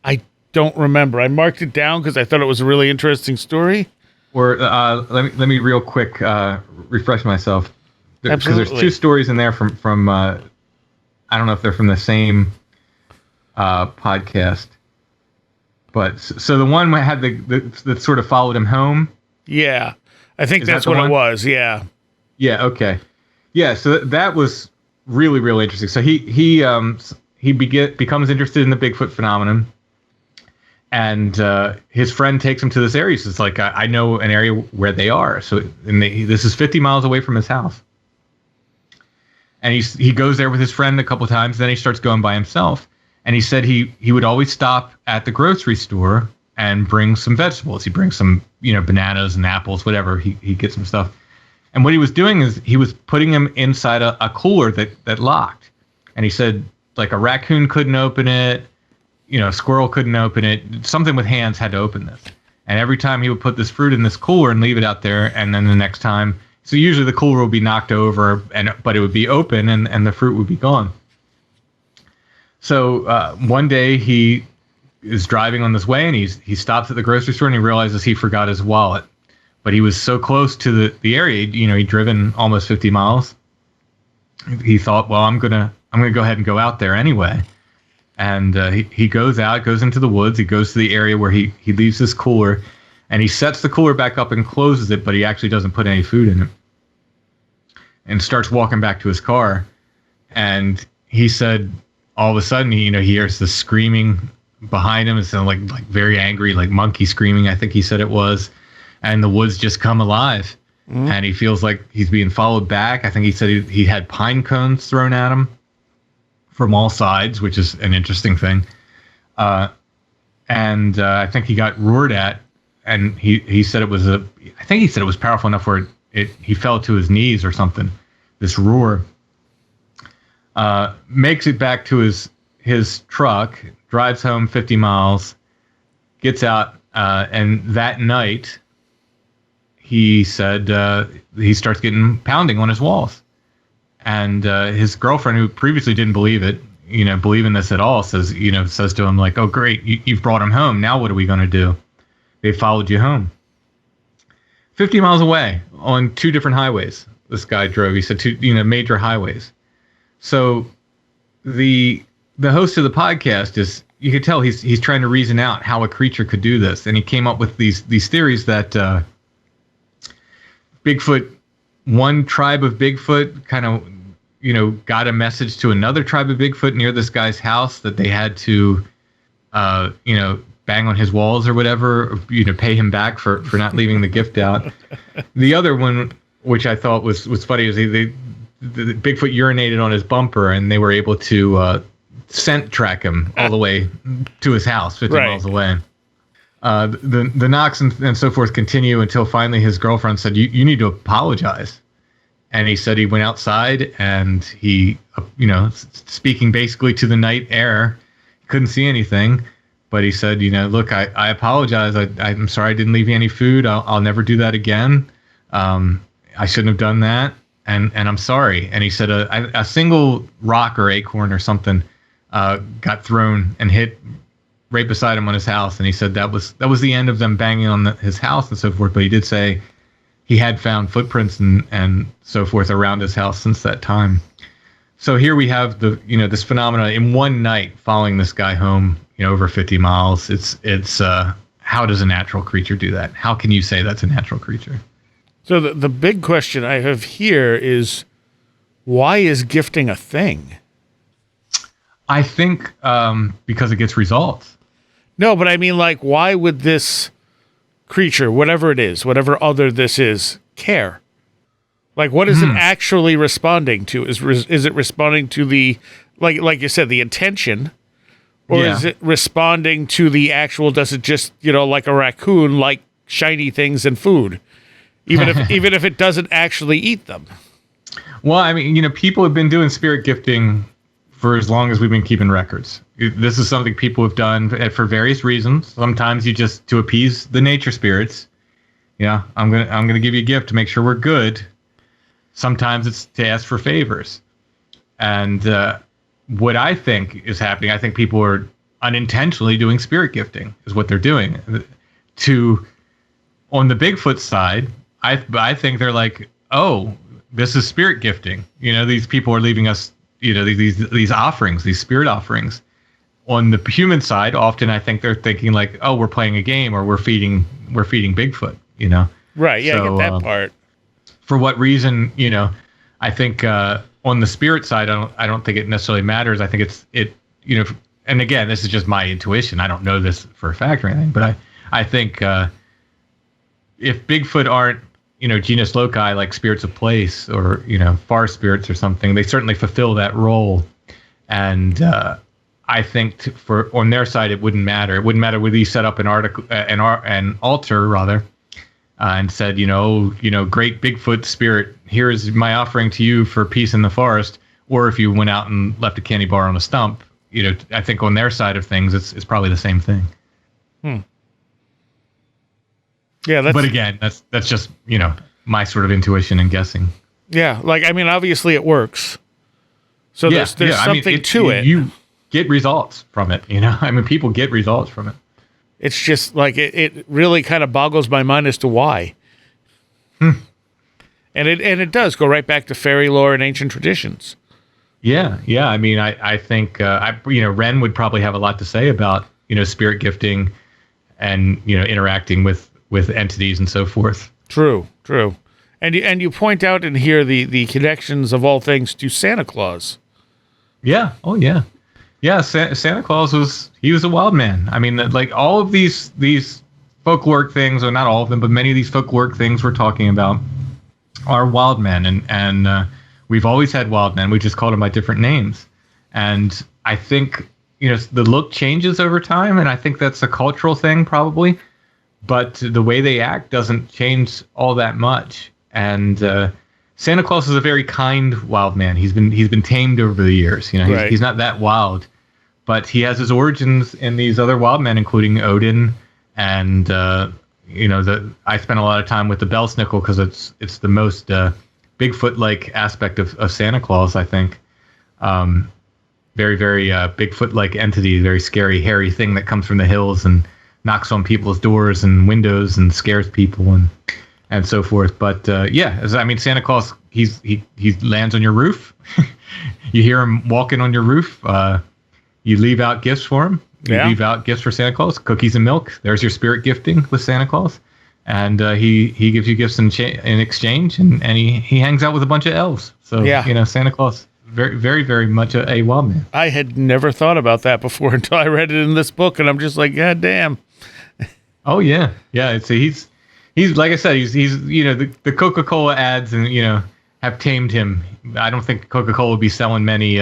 Speaker 1: I don't remember. I marked it down because I thought it was a really interesting story.
Speaker 3: Or let me real quick refresh myself, because there's two stories in there from I don't know if they're from the same podcast, but so the one had that sort of followed him home.
Speaker 1: Yeah, I think that's what it was. Yeah. Okay.
Speaker 3: Yeah. So that was really, really interesting. So he becomes interested in the Bigfoot phenomenon, and his friend takes him to this area. So it's like, I know an area where they are. So this is 50 miles away from his house. And he goes there with his friend a couple of times. Then he starts going by himself. And he said he would always stop at the grocery store and bring some vegetables. He brings some, bananas and apples, whatever. He gets some stuff. And what he was doing is he was putting them inside a cooler that locked. And he said like a raccoon couldn't open it, a squirrel couldn't open it. Something with hands had to open this. And every time he would put this fruit in this cooler and leave it out there, and then the next time, so usually the cooler would be knocked over, but it would be open and the fruit would be gone. So one day he is driving on this way, and he stops at the grocery store, and he realizes he forgot his wallet. But he was so close to the area, he'd driven almost 50 miles. He thought, well, I'm gonna go ahead and go out there anyway. And he goes into the woods. He goes to the area where he leaves this cooler, and he sets the cooler back up and closes it, but he actually doesn't put any food in it. And starts walking back to his car. And he said, all of a sudden, he hears the screaming behind him. It sounded like very angry, like monkey screaming, I think he said it was. And the woods just come alive. And he feels like he's being followed back. I think he said he had pine cones thrown at him from all sides, which is an interesting thing. And I think he got roared at, and he said it was powerful enough where he fell to his knees or something. This roar. Makes it back to his truck, drives home 50 miles, gets out, and that night he said he starts getting pounding on his walls. And his girlfriend, who previously didn't believe in this at all, says to him like, "Oh, great, you've brought him home. Now what are we going to do? They followed you home." 50 miles away on 2 different highways. This guy drove. He said 2 major highways. So the host of the podcast is, you could tell he's trying to reason out how a creature could do this, and he came up with these theories that Bigfoot, one tribe of Bigfoot kind of got a message to another tribe of Bigfoot near this guy's house that they had to bang on his walls or whatever, pay him back for not leaving the gift out. The other one, which I thought was funny, is the Bigfoot urinated on his bumper, and they were able to scent track him all the way to his house 50 miles away. The knocks and so forth continue until finally his girlfriend said, you need to apologize. And he said he went outside, and he, speaking basically to the night air, couldn't see anything. But he said, look, I apologize. I'm sorry I didn't leave you any food. I'll never do that again. I shouldn't have done that. And I'm sorry. And he said a single rock or acorn or something got thrown and hit right beside him on his house. And he said that was the end of them banging on his house and so forth. But he did say he had found footprints and so forth around his house since that time. So here we have this phenomenon in one night following this guy home, over 50 miles. It's how does a natural creature do that? How can you say that's a natural creature?
Speaker 1: So the big question I have here is, why is gifting a thing?
Speaker 3: I think because it gets results.
Speaker 1: No, but I mean, why would this creature, whatever it is, whatever other this is, care? What is it actually responding to? Is it responding to the, like you said, the intention? Or is it responding to the actual, does it just, like a raccoon, like shiny things and food? Even if it doesn't actually eat them.
Speaker 3: Well, I mean, people have been doing spirit gifting for as long as we've been keeping records. This is something people have done for various reasons. Sometimes you just to appease the nature spirits. Yeah, I'm gonna give you a gift to make sure we're good. Sometimes it's to ask for favors. And what I think is happening, I think people are unintentionally doing spirit gifting, is what they're doing. On the Bigfoot side, I think they're like, oh, this is spirit gifting. These people are leaving us, these offerings, these spirit offerings. On the human side, often I think they're thinking like, oh, we're playing a game, or we're feeding Bigfoot.
Speaker 1: Right? Yeah, I get that part.
Speaker 3: For what reason? I think on the spirit side, I don't think it necessarily matters. I think it. And again, this is just my intuition. I don't know this for a fact or anything, but I think if Bigfoot aren't, genus loci, like spirits of place or, forest spirits or something, they certainly fulfill that role. And I think on their side, it wouldn't matter. It wouldn't matter whether you set up an altar rather, and said, great Bigfoot spirit, here is my offering to you for peace in the forest, or if you went out and left a candy bar on a stump, I think on their side of things, it's probably the same thing.
Speaker 1: Yeah,
Speaker 3: but again, that's just my sort of intuition and guessing.
Speaker 1: Yeah, obviously it works. So there's something to it.
Speaker 3: You get results from it. People get results from it.
Speaker 1: It's just it really kind of boggles my mind as to why. And it does go right back to fairy lore and ancient traditions.
Speaker 3: Yeah. I think Ren would probably have a lot to say about spirit gifting and interacting with entities and so forth.
Speaker 1: True. And you point out in here the connections of all things to Santa Claus.
Speaker 3: Yeah. Oh yeah. Yeah. Santa Claus was a wild man. All of these folkloric things, or not all of them, but many of these folkloric things we're talking about are wild men, and we've always had wild men. We just called them by different names. And I think the look changes over time, and I think that's a cultural thing probably. But the way they act doesn't change all that much. And Santa Claus is a very kind wild man. He's been tamed over the years. He's not that wild, but he has his origins in these other wild men, including Odin. And I spent a lot of time with the Belsnickel because it's the most Bigfoot-like aspect of Santa Claus, I think. Very, very Bigfoot-like entity, very scary, hairy thing that comes from the hills and knocks on people's doors and windows and scares people and so forth. But Santa Claus, he lands on your roof. You hear him walking on your roof. You leave out gifts for him. You leave out gifts for Santa Claus, cookies and milk. There's your spirit gifting with Santa Claus. And he gives you gifts in exchange, and he hangs out with a bunch of elves. So, Santa Claus, very, very, very much a wild man.
Speaker 1: I had never thought about that before until I read it in this book, and I'm just like, God damn.
Speaker 3: Oh yeah, yeah. He's like I said, he's the Coca-Cola ads and have tamed him. I don't think Coca-Cola would be selling many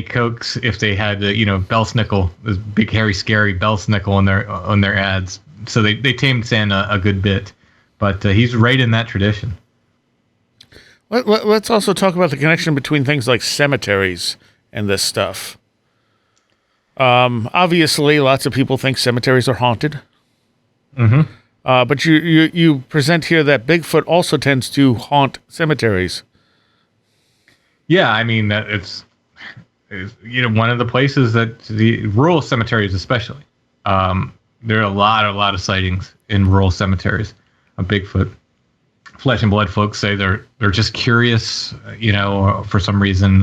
Speaker 3: Cokes if they had Belsnickel, this big hairy scary Belsnickel on their ads. So they tamed Santa a good bit, but he's right in that tradition.
Speaker 1: Let's also talk about the connection between things like cemeteries and this stuff. Obviously, lots of people think cemeteries are haunted.
Speaker 3: Mm-hmm.
Speaker 1: But you present here that Bigfoot also tends to haunt cemeteries.
Speaker 3: Yeah, it's one of the places that the rural cemeteries, especially, there are a lot of sightings in rural cemeteries of Bigfoot. Flesh and blood folks say they're just curious, for some reason,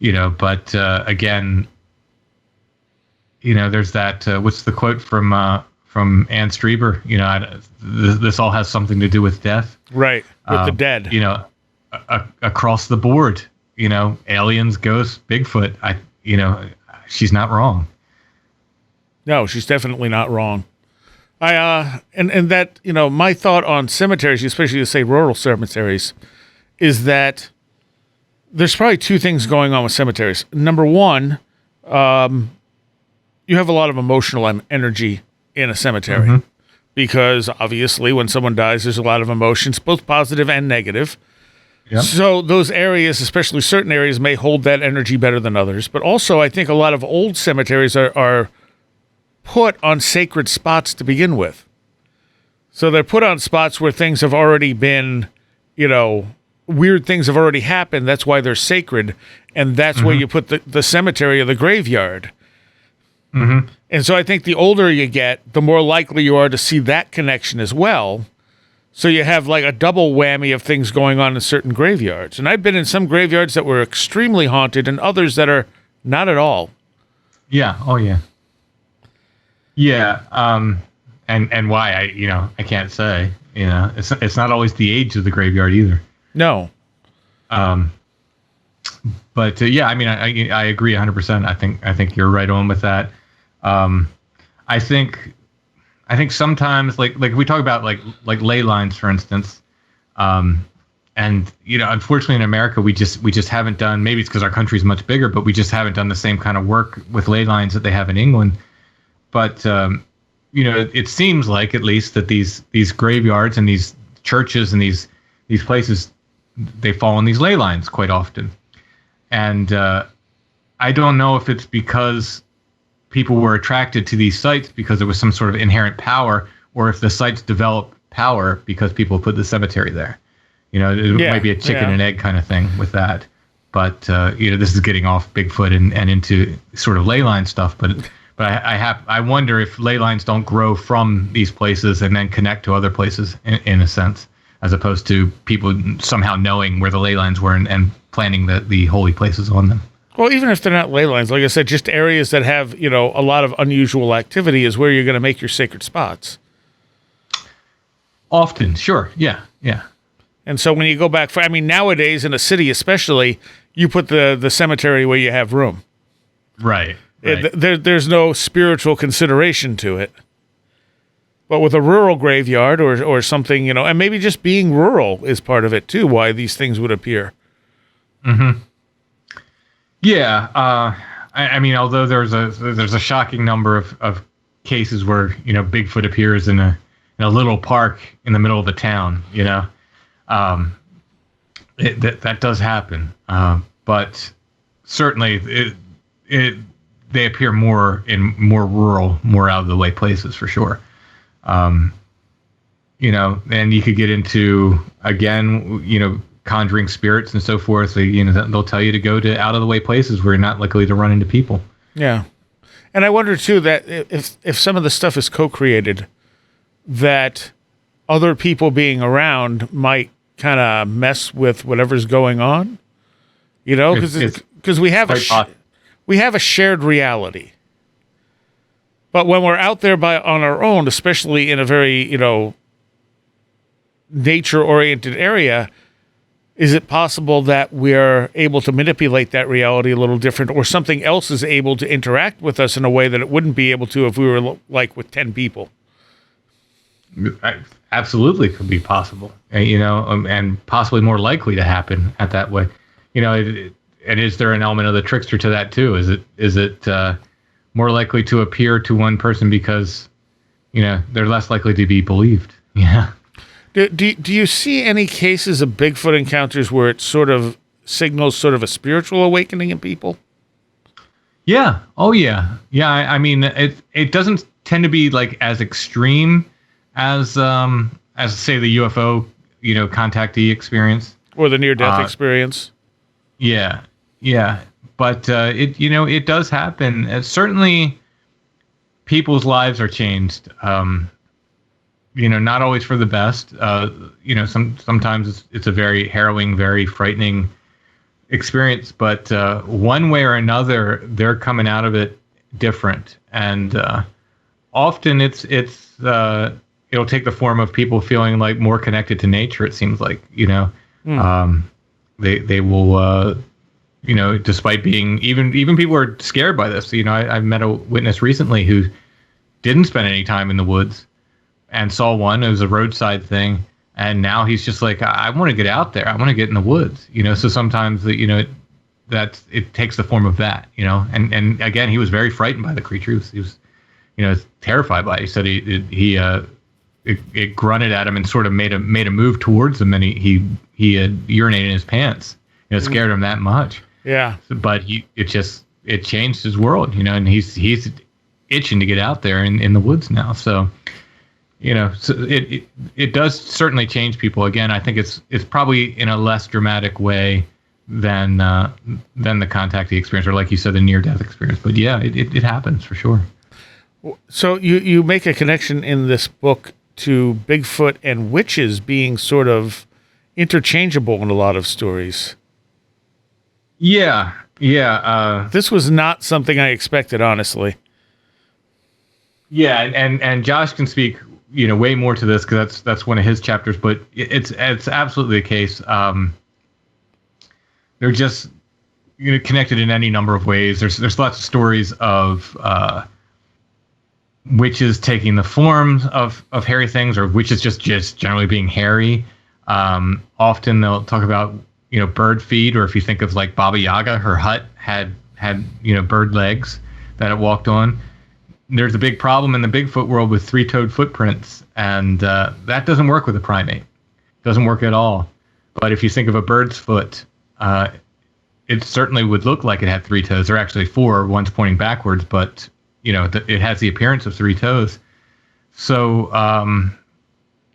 Speaker 3: But again, there's that. What's the quote from Anne Strieber? This all has something to do with death,
Speaker 1: right? With the dead,
Speaker 3: across the board. Aliens, ghosts, Bigfoot. She's not wrong.
Speaker 1: No, she's definitely not wrong. And that, my thought on cemeteries, especially to say rural cemeteries, is that there's probably two things going on with cemeteries. Number one, you have a lot of emotional energy in a cemetery because obviously when someone dies, there's a lot of emotions, both positive and negative. Yep. So those areas, especially certain areas, may hold that energy better than others. But also, I think a lot of old cemeteries are put on sacred spots to begin with. So they're put on spots where things have already been, weird things have already happened. That's why they're sacred. And that's where you put the cemetery or the graveyard.
Speaker 3: Mm-hmm.
Speaker 1: And so I think the older you get, the more likely you are to see that connection as well. So you have like a double whammy of things going on in certain graveyards. And I've been in some graveyards that were extremely haunted and others that are not at all.
Speaker 3: Yeah. Oh, yeah. Yeah. And why, I can't say. It's not always the age of the graveyard either.
Speaker 1: No.
Speaker 3: But yeah, I agree 100%. I think you're right on with that. I think sometimes like we talk about like ley lines, for instance, and unfortunately in America we just haven't done. Maybe it's because our country's much bigger, but we just haven't done the same kind of work with ley lines that they have in England. But it seems like at least that these graveyards and these churches and these places they fall on these ley lines quite often. And I don't know if it's because people were attracted to these sites because there was some sort of inherent power, or if the sites developed power because people put the cemetery there. It might be a chicken and egg kind of thing with that. But this is getting off Bigfoot and into sort of ley line stuff. But I wonder if ley lines don't grow from these places and then connect to other places in a sense, as opposed to people somehow knowing where the ley lines were and planting the holy places on them.
Speaker 1: Well, even if they're not ley lines, like I said, just areas that have, a lot of unusual activity is where you're going to make your sacred spots.
Speaker 3: Often, sure. Yeah.
Speaker 1: And so when you go back, nowadays in a city especially, you put the cemetery where you have room.
Speaker 3: Right.
Speaker 1: There's no spiritual consideration to it. But with a rural graveyard or something, and maybe just being rural is part of it too, why these things would appear.
Speaker 3: Mm-hmm. Yeah. Although there's a shocking number of cases where, Bigfoot appears in a little park in the middle of a town, that does happen. But certainly they appear more in more rural, more out of the way places for sure. And you could get into, again, conjuring spirits and so forth. They'll tell you to go to out of the way places where you're not likely to run into people. Yeah.
Speaker 1: And I wonder too that if some of the stuff is co-created, that other people being around might kind of mess with whatever's going on, because we have a shared reality. But when we're out there on our own, especially in a very, nature-oriented area, is it possible that we're able to manipulate that reality a little different, or something else is able to interact with us in a way that it wouldn't be able to if we were like with 10 people?
Speaker 3: Absolutely could be possible, and possibly more likely to happen at that way. And is there an element of the trickster to that too? Is it more likely to appear to one person because, they're less likely to be believed? Yeah.
Speaker 1: Do you see any cases of Bigfoot encounters where it sort of signals sort of a spiritual awakening in people?
Speaker 3: Yeah. Oh, yeah. Yeah. It doesn't tend to be like as extreme as say the UFO, contactee experience
Speaker 1: or the near-death experience.
Speaker 3: Yeah. But it does happen. Certainly, people's lives are changed. Not always for the best. Sometimes it's a very harrowing, very frightening experience. But one way or another, they're coming out of it different. And often it'll take the form of people feeling like more connected to nature. It seems like they will. Despite being even people are scared by this. I've met a witness recently who didn't spend any time in the woods and saw one. It was a roadside thing, and now he's just like, I want to get out there. I want to get in the woods. So sometimes it takes the form of that. And again, he was very frightened by the creature. He was terrified by it. He said it grunted at him and sort of made a move towards him, and he had urinated in his pants. It scared him that much.
Speaker 1: Yeah.
Speaker 3: But it changed his world, and he's itching to get out there in the woods now. So, so it does certainly change people. Again, I think it's probably in a less dramatic way than the contactee experience, or like you said, the near-death experience. But yeah, it happens for sure.
Speaker 1: So you make a connection in this book to Bigfoot and witches being sort of interchangeable in a lot of stories.
Speaker 3: Yeah.
Speaker 1: This was not something I expected, honestly.
Speaker 3: Yeah, and Josh can speak, way more to this because that's one of his chapters. But it's absolutely the case. They're just connected in any number of ways. There's lots of stories of witches taking the forms of hairy things, or witches just generally being hairy. Often they'll talk about bird feed, or if you think of like Baba Yaga, her hut had bird legs that it walked on. There's a big problem in the Bigfoot world with three-toed footprints, and that doesn't work with a primate. Doesn't work at all. But if you think of a bird's foot, it certainly would look like it had 3 toes. Or actually 4, one's pointing backwards, but it has the appearance of 3 toes. So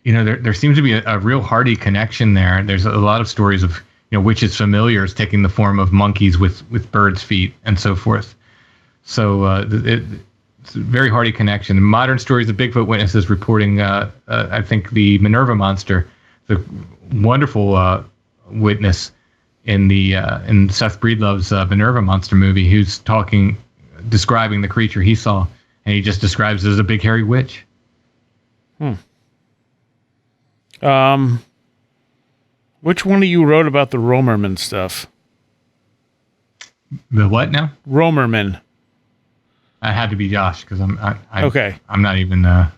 Speaker 3: there seems to be a real hearty connection there. There's a lot of stories of witches' familiars taking the form of monkeys with birds' feet and so forth. So it's a very hearty connection. Modern stories of Bigfoot witnesses reporting, I think, the Minerva monster, the wonderful witness in Seth Breedlove's Minerva monster movie, who's describing the creature he saw, and he just describes it as a big hairy witch.
Speaker 1: Which one of you wrote about the Romerman stuff?
Speaker 3: The what now?
Speaker 1: Romerman.
Speaker 3: I had to be Josh because
Speaker 1: okay.
Speaker 3: I'm not even.
Speaker 1: Well,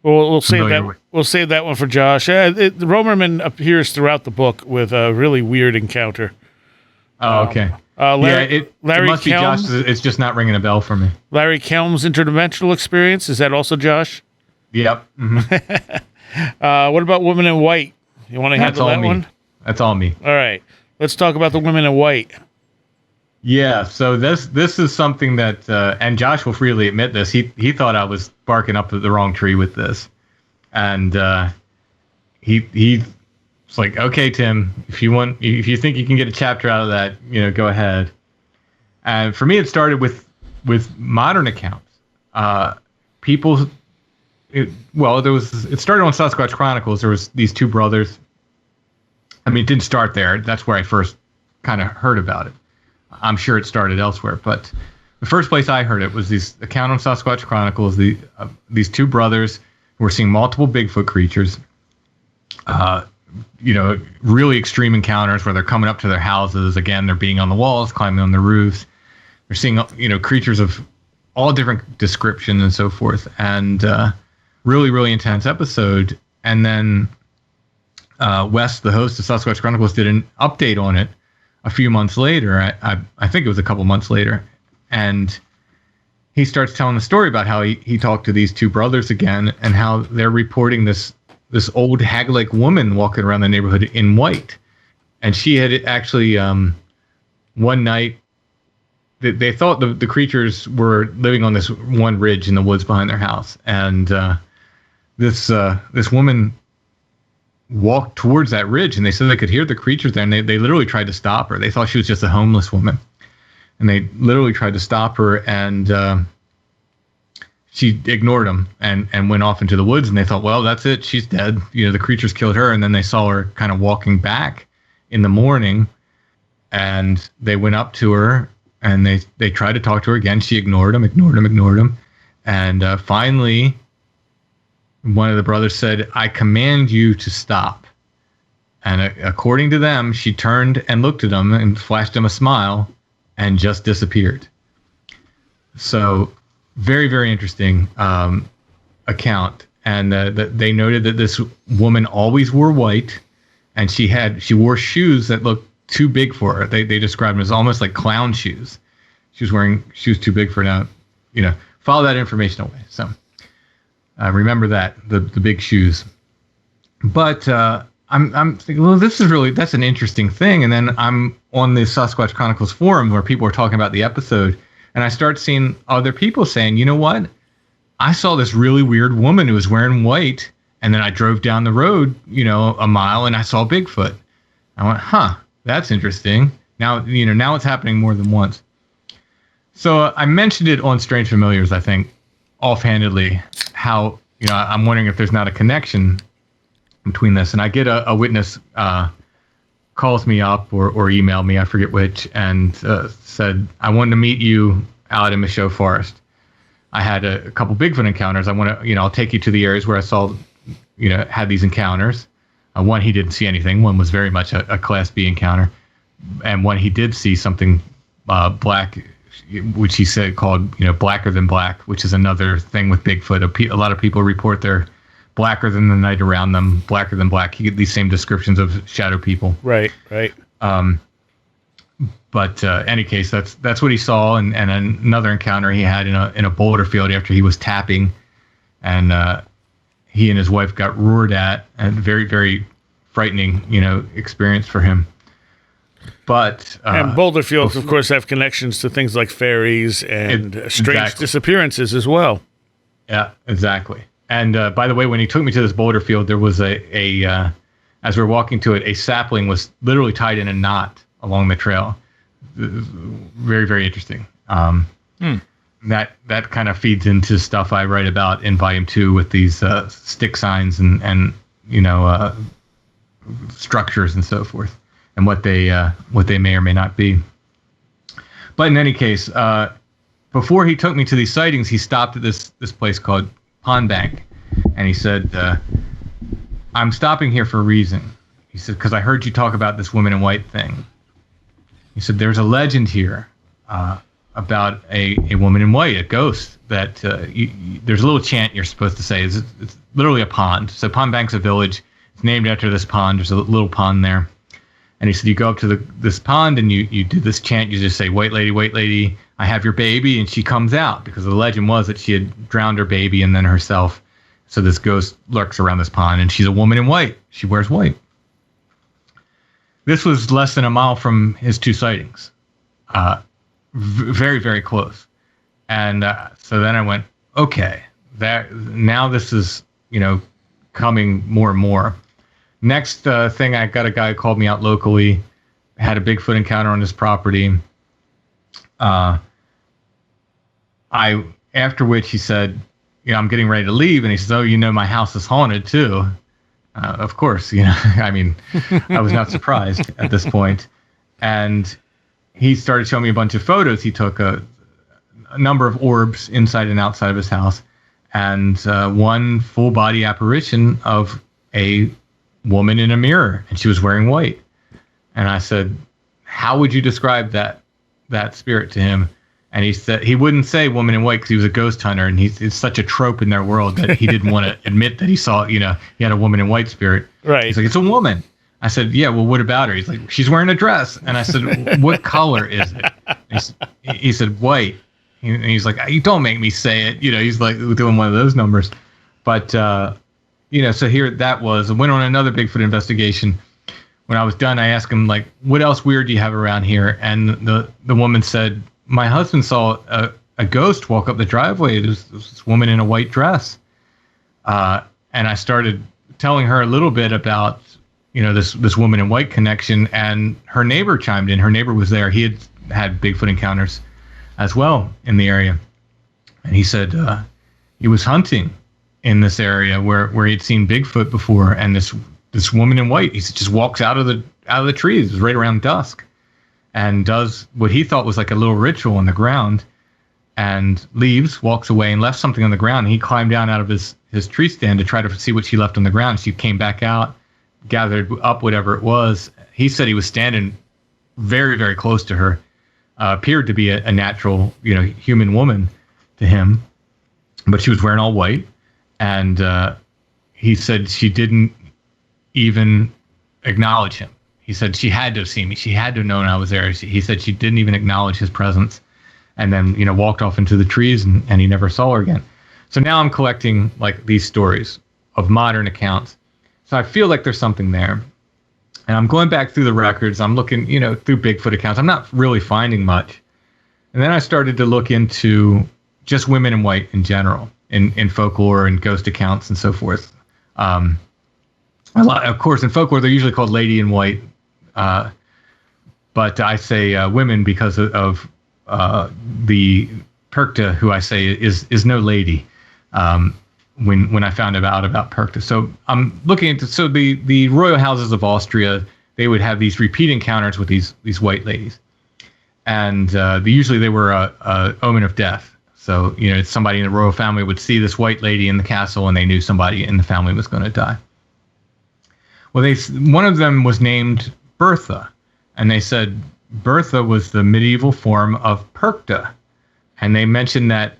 Speaker 1: we'll save that. We'll save that one for Josh. The Romerman appears throughout the book with a really weird encounter.
Speaker 3: Oh, okay.
Speaker 1: Larry
Speaker 3: it must be Josh. It's just not ringing a bell for me.
Speaker 1: Larry Kelm's interdimensional experience, is that also Josh?
Speaker 3: Yep. Mm-hmm.
Speaker 1: What about Women in White? You want to handle that one?
Speaker 3: That's all me.
Speaker 1: All right. Let's talk about the Women in White.
Speaker 3: Yeah, so this is something that, and Josh will freely admit this, he thought I was barking up the wrong tree with this. And he's like, okay, Tim, if you think you can get a chapter out of that, go ahead. And for me, it started with modern accounts. It started on Sasquatch Chronicles. There was these 2 brothers. I mean, it didn't start there. That's where I first kind of heard about it. I'm sure it started elsewhere, but the first place I heard it was this account on Sasquatch Chronicles. These 2 brothers were seeing multiple Bigfoot creatures. Really extreme encounters where they're coming up to their houses. Again, they're being on the walls, climbing on the roofs. They're seeing creatures of all different descriptions and so forth. And really, really intense episode. And then Wes, the host of Sasquatch Chronicles, did an update on it a few months later. I think it was a couple months later. And he starts telling the story about how he talked to these 2 brothers again and how they're reporting this old hag-like woman walking around the neighborhood in white. And she had actually, one night, they thought the creatures were living on this one ridge in the woods behind their house. And this woman walked towards that ridge, and they said they could hear the creatures there, and they literally tried to stop her. They thought she was just a homeless woman, and they literally tried to stop her, and she ignored them and went off into the woods, and they thought, well, that's it, she's dead. The creatures killed her. And then they saw her kind of walking back in the morning, and they went up to her, and they tried to talk to her again. She ignored them. And finally, one of the brothers said, I command you to stop. And according to them, she turned and looked at them and flashed them a smile and just disappeared. So very, very interesting account. And they noted that this woman always wore white, and she wore shoes that looked too big for her. They described them as almost like clown shoes. She was wearing shoes too big for her now. Follow that information away. So remember that, the big shoes. But I'm thinking, well, that's an interesting thing. And then I'm on the Sasquatch Chronicles forum where people are talking about the episode, and I start seeing other people saying, you know what? I saw this really weird woman who was wearing white, and then I drove down the road, a mile, and I saw Bigfoot. I went, that's interesting. Now it's happening more than once. So I mentioned it on Strange Familiars, I think, offhandedly, how, I'm wondering if there's not a connection between this. And I get a witness calls me up or emailed me, I forget which, and said, I wanted to meet you out in Michaud Forest. I had a couple Bigfoot encounters. I want to, I'll take you to the areas where I saw, had these encounters. One, he didn't see anything. One was very much a Class B encounter. And one, he did see something black, which he said called, blacker than black, which is another thing with Bigfoot. A lot of people report they're blacker than the night around them, blacker than black. You get these same descriptions of shadow people.
Speaker 1: Right.
Speaker 3: But any case, that's what he saw. And another encounter he had in a boulder field after he was tapping, and he and his wife got roared at, and very, very frightening, experience for him. But
Speaker 1: and Boulder Fields, of course, have connections to things like fairies and strange disappearances as well.
Speaker 3: Yeah, exactly. And by the way, when he took me to this boulder field, there was a as we were walking to it, a sapling was literally tied in a knot along the trail. Very, very interesting. That kind of feeds into stuff I write about in Volume 2 with these stick signs and structures and so forth, and what they may or may not be. But in any case, before he took me to these sightings, he stopped at this place called Pond Bank, and he said, "I'm stopping here for a reason." He said, "Because I heard you talk about this woman in white thing." He said, "There's a legend here about a woman in white, a ghost, that there's a little chant you're supposed to say. It's literally a pond. So Pond Bank's a village. It's named after this pond. There's a little pond there." And he said, "You go up to this pond and you do this chant. You just say, 'White lady, I have your baby,' and she comes out," because the legend was that she had drowned her baby and then herself. So this ghost lurks around this pond, and she's a woman in white. She wears white. This was less than a mile from his 2 sightings. Very, very close. And so then I went, okay, now this is, coming more and more. Next thing, I got a guy who called me out locally, had a Bigfoot encounter on his property. After which he said, I'm getting ready to leave. And he says, "Oh, my house is haunted too." Of course, I mean, I was not surprised at this point. And he started showing me a bunch of photos. He took a number of orbs inside and outside of his house, and one full body apparition of a woman in a mirror, and she was wearing white. And I said, "How would you describe that spirit to him?" And he said he wouldn't say woman in white because he was a ghost hunter, and it's such a trope in their world that he didn't want to admit that he saw, he had a woman in white spirit.
Speaker 1: Right.
Speaker 3: He's like, "It's a woman." I said, "Yeah, well, what about her?" He's like, "She's wearing a dress." And I said, "What color is it?" He said, "White." And he's like, "You don't make me say it." He's like doing one of those numbers. But, so here that was. I went on another Bigfoot investigation. When I was done, I asked him, like, "What else weird do you have around here?" And the woman said, "My husband saw a ghost walk up the driveway. There's this woman in a white dress." And I started telling her a little bit about, this woman in white connection, and her neighbor chimed in. Her neighbor was there. He had Bigfoot encounters as well in the area. And he said he was hunting in this area where he'd seen Bigfoot before, and this woman in white, he just walks out of the trees right around dusk, and does what he thought was like a little ritual on the ground, and leaves, walks away, and left something on the ground. And he climbed down out of his tree stand to try to see what she left on the ground. She came back out, gathered up whatever it was. He said he was standing very, very close to her. Appeared to be a natural, human woman to him, but she was wearing all white. And he said she didn't even acknowledge him. He said she had to have seen me. She had to have known I was there. He said she didn't even acknowledge his presence, and then, walked off into the trees, and he never saw her again. So now I'm collecting like these stories of modern accounts. So I feel like there's something there. And I'm going back through the records. I'm looking, through Bigfoot accounts. I'm not really finding much. And then I started to look into just women in white in general, in folklore and ghost accounts and so forth. Of course, in folklore, they're usually called lady in white. But I say women because of the Perchta, who I say is no lady. When I found out about Perchta. So I'm looking into, so the royal houses of Austria, they would have these repeat encounters with these white ladies. And usually they were a omen of death. So, somebody in the royal family would see this white lady in the castle, and they knew somebody in the family was going to die. Well, one of them was named Bertha, and they said Bertha was the medieval form of Perchta. And they mentioned that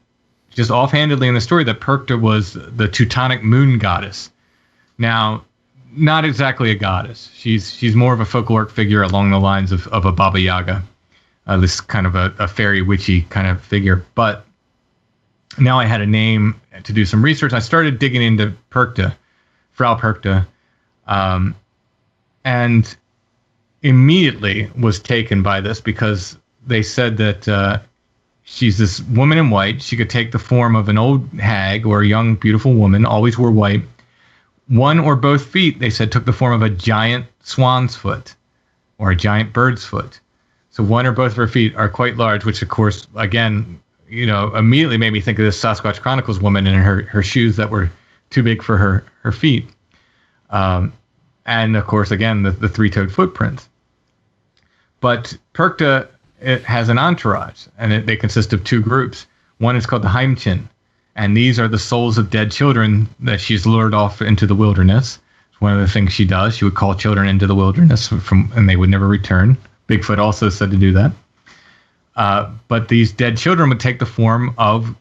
Speaker 3: just offhandedly in the story that Perchta was the Teutonic moon goddess. Now, not exactly a goddess. She's more of a folkloric figure along the lines of a Baba Yaga, this kind of a fairy witchy kind of figure. But now I had a name to do some research. I started digging into Perchta, Frau Perchta, and immediately was taken by this because they said that she's this woman in white. She could take the form of an old hag or a young, beautiful woman, always wore white. One or both feet, they said, took the form of a giant swan's foot or a giant bird's foot. So one or both of her feet are quite large, which, of course, again, immediately made me think of this Sasquatch Chronicles woman and her shoes that were too big for her feet. And, of course, again, the three-toed footprints. But Perchta, it has an entourage, and they consist of two groups. One is called the Heimchen, and these are the souls of dead children that she's lured off into the wilderness. It's one of the things she does. She would call children into the wilderness, and they would never return. Bigfoot also said to do that. But these dead children would take the form of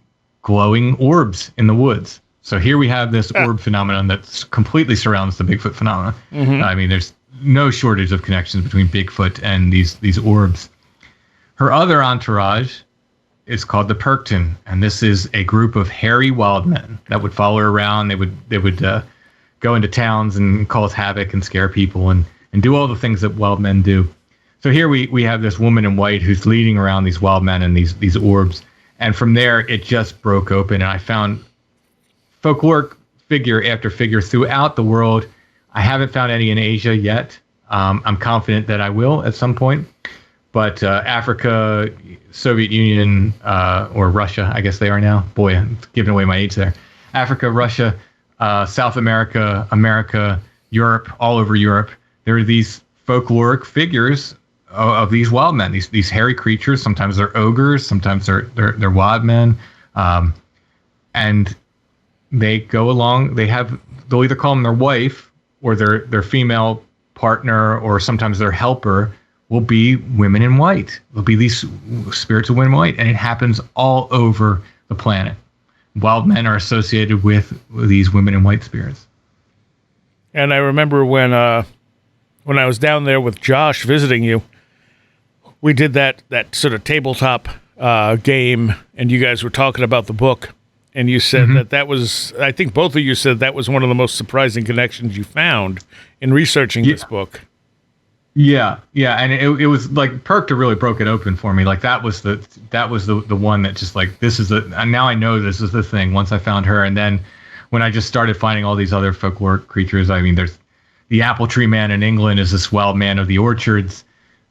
Speaker 3: glowing orbs in the woods. So here we have this orb phenomenon that completely surrounds the Bigfoot phenomenon. Mm-hmm. I mean, there's no shortage of connections between Bigfoot and these orbs. Her other entourage is called the Perchten, and this is a group of hairy wild men that would follow her around. They would go into towns and cause havoc and scare people and do all the things that wild men do. So here we have this woman in white who's leading around these wild men and these orbs. And from there, it just broke open, and I found folkloric figure after figure throughout the world. I haven't found any in Asia yet. I'm confident that I will at some point. But Africa, Soviet Union, or Russia, I guess they are now. Boy, I'm giving away my age there. Africa, Russia, South America, America, Europe, all over Europe. There are these folkloric figures of these wild men, these hairy creatures. Sometimes they're ogres, sometimes they're wild men, and they go along. They'll either call them their wife or their female partner, or sometimes their helper will be women in white. There'll be these spirits of women in white, and it happens all over the planet. Wild men are associated with these women in white spirits.
Speaker 1: And I remember when I was down there with Josh visiting you, we did that sort of tabletop game, and you guys were talking about the book, and you said that was, I think both of you said that was one of the most surprising connections you found in researching this book.
Speaker 3: Yeah, and it was like Perchta really broke it open for me. Like that was the one that just like, this is and now I know this is the thing once I found her. And then when I just started finding all these other folklore creatures, I mean, there's the apple tree man in England is this wild man of the orchards,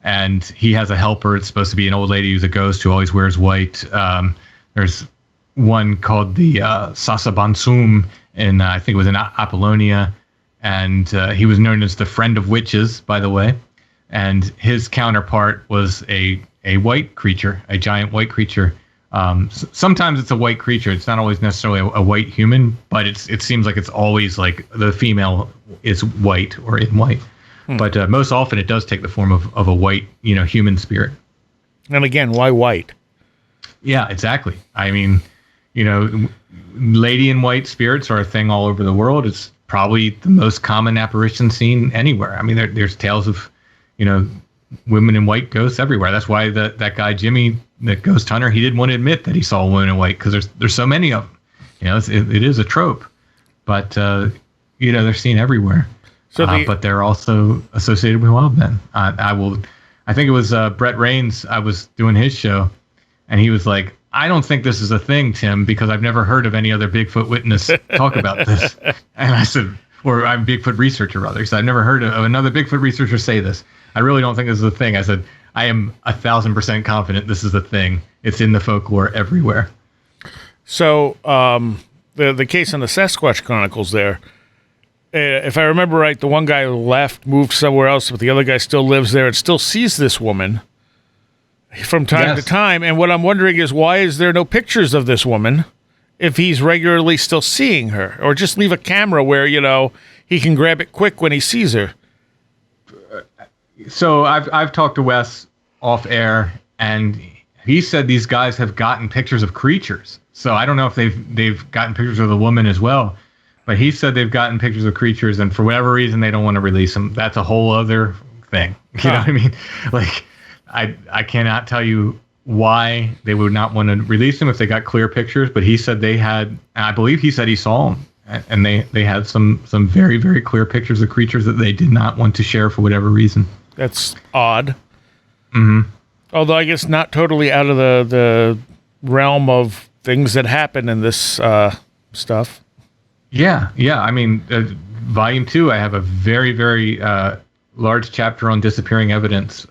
Speaker 3: and he has a helper. It's supposed to be an old lady who's a ghost who always wears white. There's one called the Sasabansum in I think it was in Apollonia, and he was known as the friend of witches, by the way. And his counterpart was a white creature, a giant white creature. Sometimes it's a white creature. It's not always necessarily a white human, but it seems like it's always like the female is white or in white. But most often it does take the form of a white, human spirit.
Speaker 1: And again, why white?
Speaker 3: Yeah, exactly. I mean, lady in white spirits are a thing all over the world. It's probably the most common apparition seen anywhere. I mean, there's tales of women in white ghosts everywhere. That's why that guy Jimmy, the ghost hunter, he didn't want to admit that he saw a woman in white because there's so many of them. It is a trope, but they're seen everywhere. So but they're also associated with wild men. I think it was Brett Rains. I was doing his show, and he was like, "I don't think this is a thing, Tim, because I've never heard of any other Bigfoot witness talk about this." And I said, or I'm a Bigfoot researcher, rather. So I've never heard of another Bigfoot researcher say this. I really don't think this is a thing. I said, I am 1,000% confident this is a thing. It's in the folklore everywhere.
Speaker 1: So the case in the Sasquatch Chronicles there, if I remember right, the one guy left, moved somewhere else, but the other guy still lives there and still sees this woman from time to time. And what I'm wondering is, why is there no pictures of this woman if he's regularly still seeing her? Or just leave a camera where, he can grab it quick when he sees her.
Speaker 3: So I've talked to Wes off air, and he said these guys have gotten pictures of creatures. So I don't know if they've gotten pictures of the woman as well, but he said they've gotten pictures of creatures, and for whatever reason they don't want to release them. That's a whole other thing. You know what I mean? Like I cannot tell you why they would not want to release them if they got clear pictures, but he said they had. I believe he said he saw them, and they had some very, very clear pictures of creatures that they did not want to share for whatever reason.
Speaker 1: That's odd.
Speaker 3: Mm-hmm.
Speaker 1: Although I guess not totally out of the realm of things that happen in this stuff.
Speaker 3: Yeah. I mean, volume 2, I have a very, very large chapter on disappearing evidence.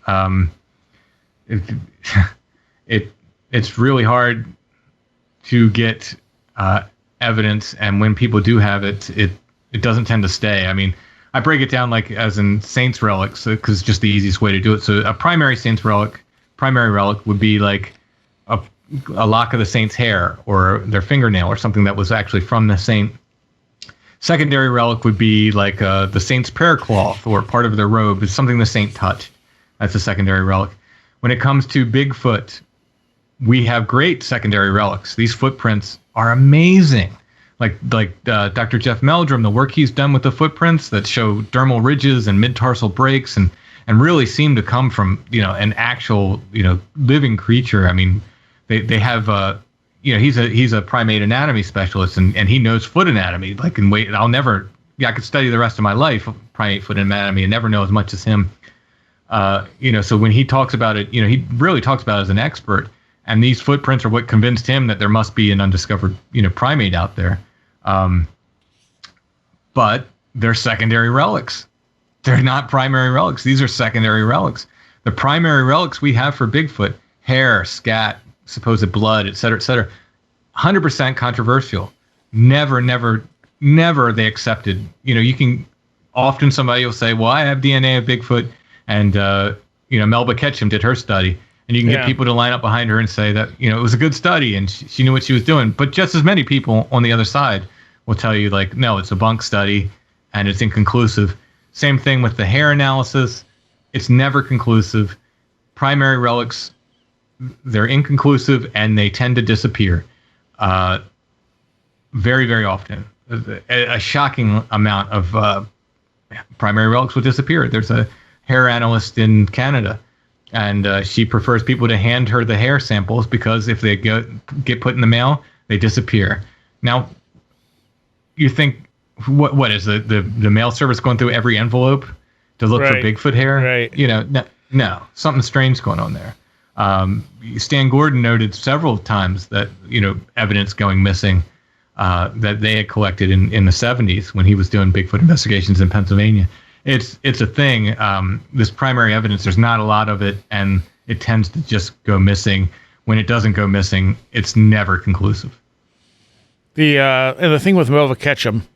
Speaker 3: It's really hard to get evidence, and when people do have it doesn't tend to stay. I mean, I break it down like as in saints relics because it's just the easiest way to do it. So a primary relic would be like a lock of the saint's hair or their fingernail or something that was actually from the saint. Secondary relic would be like the saint's prayer cloth or part of their robe. It's something the saint touched. That's a secondary relic. When it comes to Bigfoot, we have great secondary relics. These footprints are amazing. Like Dr. Jeff Meldrum, the work he's done with the footprints that show dermal ridges and mid-tarsal breaks and really seem to come from, an actual, living creature. I mean, they have, he's a primate anatomy specialist and he knows foot anatomy. Like, I could study the rest of my life, primate foot anatomy, and never know as much as him. So when he talks about it, he really talks about it as an expert. And these footprints are what convinced him that there must be an undiscovered, primate out there. But they're secondary relics. They're not primary relics. These are secondary relics. The primary relics we have for Bigfoot, hair, scat, supposed blood, et cetera, 100% controversial. Never they accepted. Often somebody will say, well, I have DNA of Bigfoot, and, Melba Ketchum did her study. And you can get people to line up behind her and say that, it was a good study and she knew what she was doing. But just as many people on the other side will tell you, like, no, it's a bunk study and it's inconclusive. Same thing with the hair analysis. It's never conclusive. Primary relics, they're inconclusive and they tend to disappear very, very often. A shocking amount of primary relics will disappear. There's a hair analyst in Canada. And she prefers people to hand her the hair samples because if they get put in the mail, they disappear. Now, you think, what is the mail service going through every envelope to look for Bigfoot hair?
Speaker 1: Right.
Speaker 3: No, something strange going on there. Stan Gordon noted several times that, evidence going missing that they had collected in the 70s when he was doing Bigfoot investigations in Pennsylvania. It's a thing. This primary evidence, there's not a lot of it, and it tends to just go missing. When it doesn't go missing, it's never conclusive.
Speaker 1: And the thing with Melva Ketchum,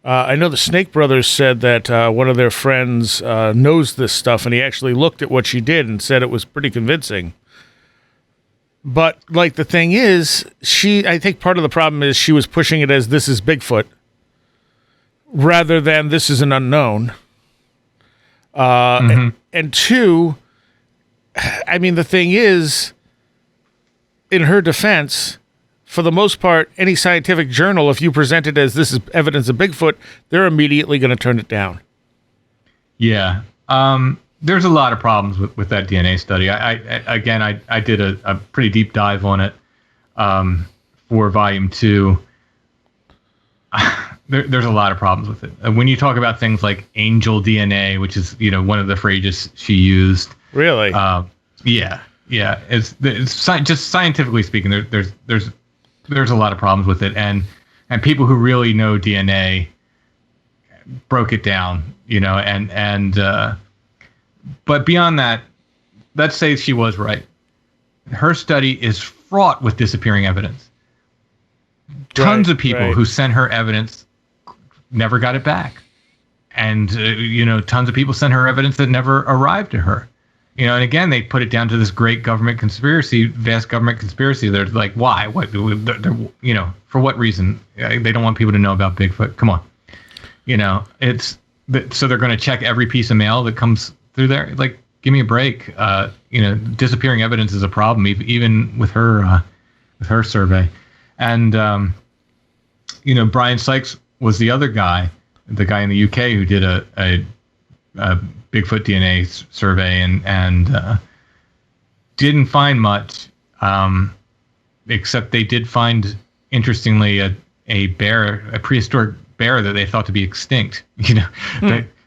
Speaker 1: I know the Snake Brothers said that one of their friends knows this stuff, and he actually looked at what she did and said it was pretty convincing. But like the thing is, I think part of the problem is she was pushing it as this is Bigfoot, rather than this is an unknown. And two, I mean, the thing is, in her defense, for the most part, any scientific journal, if you present it as this is evidence of Bigfoot, they're immediately going to turn it down.
Speaker 3: Yeah. There's a lot of problems with that DNA study. I did a pretty deep dive on it for volume 2. There's a lot of problems with it. When you talk about things like angel DNA, which is one of the phrases she used.
Speaker 1: Really?
Speaker 3: Yeah. It's just scientifically speaking, there's a lot of problems with it, and people who really know DNA broke it down. But beyond that, let's say she was right. Her study is fraught with disappearing evidence. Tons of people who sent her evidence never got it back. And, tons of people sent her evidence that never arrived to her. And again, they put it down to this great government conspiracy, vast government conspiracy. They're like, why? What? For what reason? They don't want people to know about Bigfoot. Come on. So they're going to check every piece of mail that comes through there. Like, give me a break. Disappearing evidence is a problem, even with her survey. And, Brian Sykes was the other guy, the guy in the UK who did a Bigfoot DNA survey and didn't find much, except they did find, interestingly, a bear, a prehistoric bear that they thought to be extinct.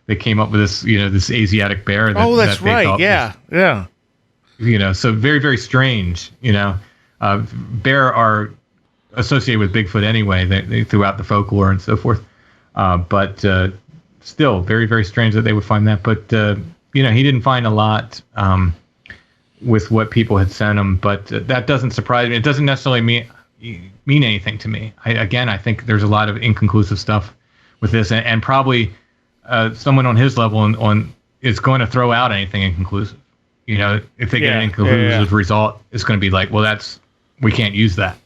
Speaker 3: They came up with this, this Asiatic bear.
Speaker 1: That's
Speaker 3: that they
Speaker 1: right.
Speaker 3: thought
Speaker 1: Yeah.
Speaker 3: so very, very strange. Bear are associated with Bigfoot anyway. They throughout the folklore and so forth. But still, very, very strange that they would find that. But he didn't find a lot with what people had sent him. But that doesn't surprise me. It doesn't necessarily mean anything to me. I think there's a lot of inconclusive stuff with this, and probably someone on his level is going to throw out anything inconclusive. If they get an inconclusive result, it's going to be like, well, we can't use that.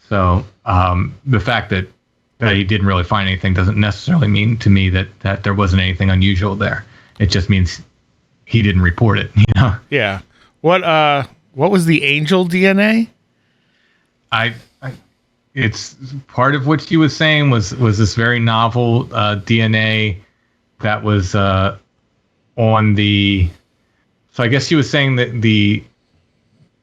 Speaker 3: So the fact that he didn't really find anything doesn't necessarily mean to me that there wasn't anything unusual there. It just means he didn't report it.
Speaker 1: Yeah. What was the angel DNA?
Speaker 3: It's part of what she was saying was this very novel DNA that was on the. So I guess she was saying that the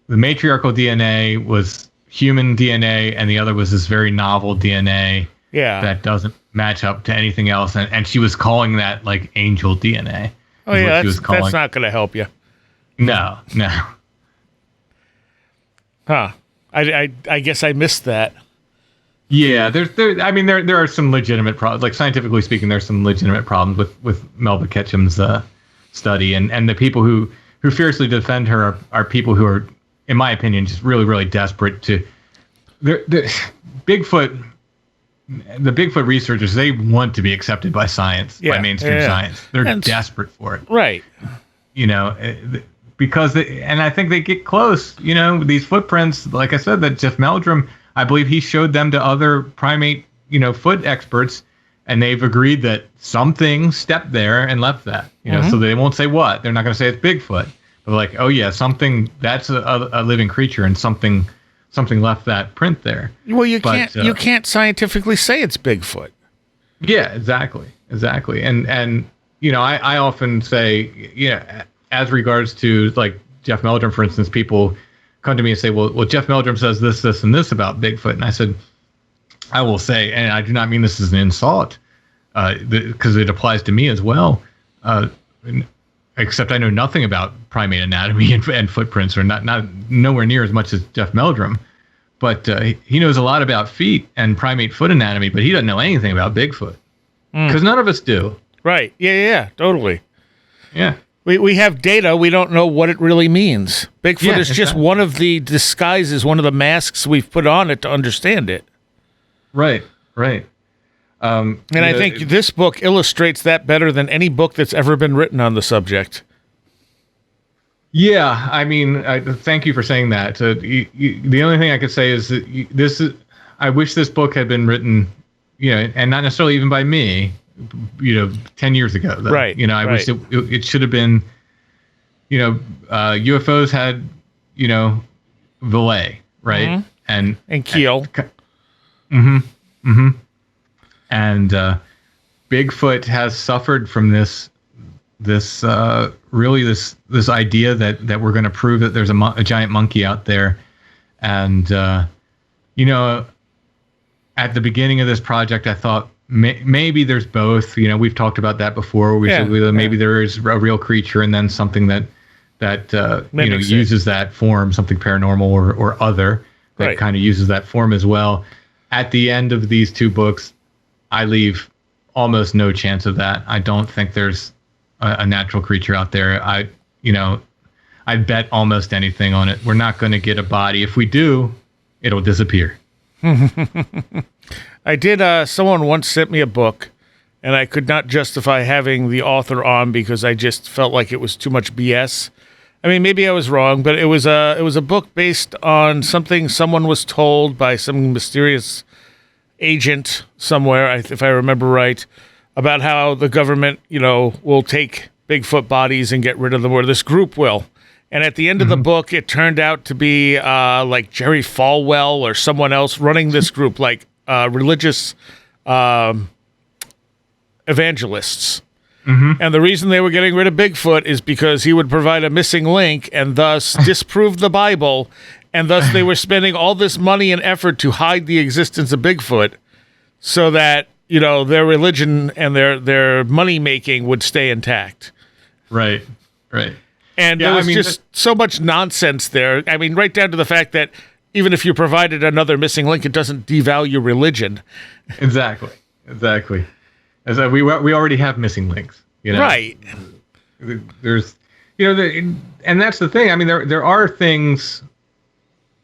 Speaker 3: matriarchal DNA was human DNA, and the other was this very novel DNA.
Speaker 1: Yeah.
Speaker 3: That doesn't match up to anything else, and she was calling that like angel DNA.
Speaker 1: Oh yeah, that's not going to help you.
Speaker 3: No.
Speaker 1: Huh. I guess I missed that.
Speaker 3: Yeah, there are some legitimate problems. Like scientifically speaking, there's some legitimate problems with Melba Ketchum's study, and the people who fiercely defend her are people who are, in my opinion, just really, really desperate to. Bigfoot. The Bigfoot researchers, they want to be accepted by science, by mainstream science. They're desperate for it,
Speaker 1: right?
Speaker 3: Because and I think they get close. These footprints, like I said, that Jeff Meldrum, I believe he showed them to other primate, foot experts, and they've agreed that something stepped there and left that. So they won't say what. They're not going to say it's Bigfoot. But like, oh yeah, something that's a living creature, and something left that print there.
Speaker 1: Well, you can't scientifically say it's Bigfoot.
Speaker 3: Yeah, exactly. And I often say, as regards to like Jeff Meldrum, for instance, people come to me and say, well, Jeff Meldrum says this, and this about Bigfoot. And I said, I will say, and I do not mean this as an insult, because it applies to me as well, except I know nothing about primate anatomy and footprints, or not nowhere near as much as Jeff Meldrum. But he knows a lot about feet and primate foot anatomy, but he doesn't know anything about Bigfoot. Because none of us do.
Speaker 1: Right. Yeah, totally.
Speaker 3: Yeah.
Speaker 1: We have data. We don't know what it really means. Bigfoot is just one of the disguises, one of the masks we've put on it to understand it.
Speaker 3: Right.
Speaker 1: And I think this book illustrates that better than any book that's ever been written on the subject.
Speaker 3: Yeah, thank you for saying that. The only thing I could say is that I wish this book had been written, and not necessarily even by me, 10 years ago. Though.
Speaker 1: Right.
Speaker 3: I wish it should have been, UFOs had, Valet, right?
Speaker 1: Mm-hmm.
Speaker 3: And
Speaker 1: Keel.
Speaker 3: And Bigfoot has suffered from this idea that we're going to prove that there's a giant monkey out there. And, at the beginning of this project, I thought maybe there's both. We've talked about that before. Maybe there is a real creature and then something that uses that form, something paranormal or other that kind of uses that form as well. At the end of these two books, I leave almost no chance of that. I don't think there's a natural creature out there. I bet almost anything on it. We're not going to get a body. If we do, it'll disappear.
Speaker 1: I did. Someone once sent me a book, and I could not justify having the author on because I just felt like it was too much BS. I mean, maybe I was wrong, but it was a book based on something someone was told by some mysterious agent somewhere, if I remember right, about how the government, will take Bigfoot bodies and get rid of them, or this group will. And at the end of the book, it turned out to be like Jerry Falwell or someone else running this group, like religious evangelists. And the reason they were getting rid of Bigfoot is because he would provide a missing link and thus disprove the Bible And thus they were spending all this money and effort to hide the existence of Bigfoot so that, their religion and their money making would stay intact.
Speaker 3: Right.
Speaker 1: And there was just so much nonsense there. I mean, right down to the fact that even if you provided another missing link, it doesn't devalue religion.
Speaker 3: Exactly. As we already have missing links,
Speaker 1: Right.
Speaker 3: There's, and that's the thing. I mean, there are things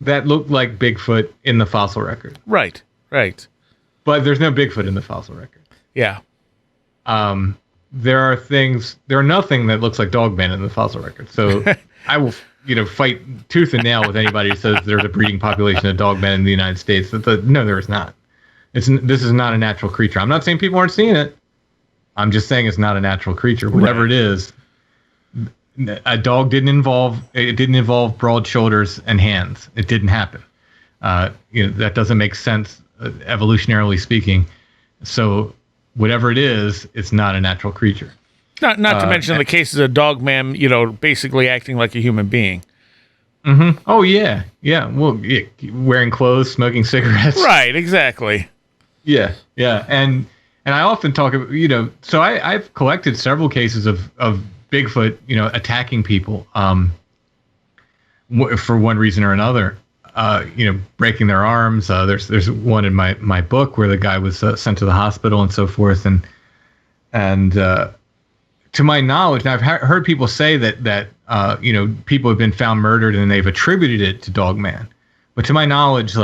Speaker 3: that look like Bigfoot in the fossil record.
Speaker 1: Right.
Speaker 3: But there's no Bigfoot in the fossil record.
Speaker 1: Yeah.
Speaker 3: There are nothing that looks like Dogmen in the fossil record. So I will, fight tooth and nail with anybody who says there's a breeding population of Dogmen in the United States. No, there is not. This is not a natural creature. I'm not saying people aren't seeing it. I'm just saying it's not a natural creature. Whatever it is, a dog didn't involve broad shoulders and hands. It didn't happen. That doesn't make sense evolutionarily speaking. So whatever it is, it's not a natural creature.
Speaker 1: Not to mention the cases of Dogman, basically acting like a human being.
Speaker 3: Mm-hmm. Oh yeah. Well, wearing clothes, smoking cigarettes.
Speaker 1: Right. Exactly.
Speaker 3: Yeah. And I often talk about, so I've collected several cases of Bigfoot, attacking people, for one reason or another, breaking their arms. There's one in my book where the guy was sent to the hospital and so forth. And to my knowledge, and I've heard people say that people have been found murdered and they've attributed it to Dogman. But to my knowledge,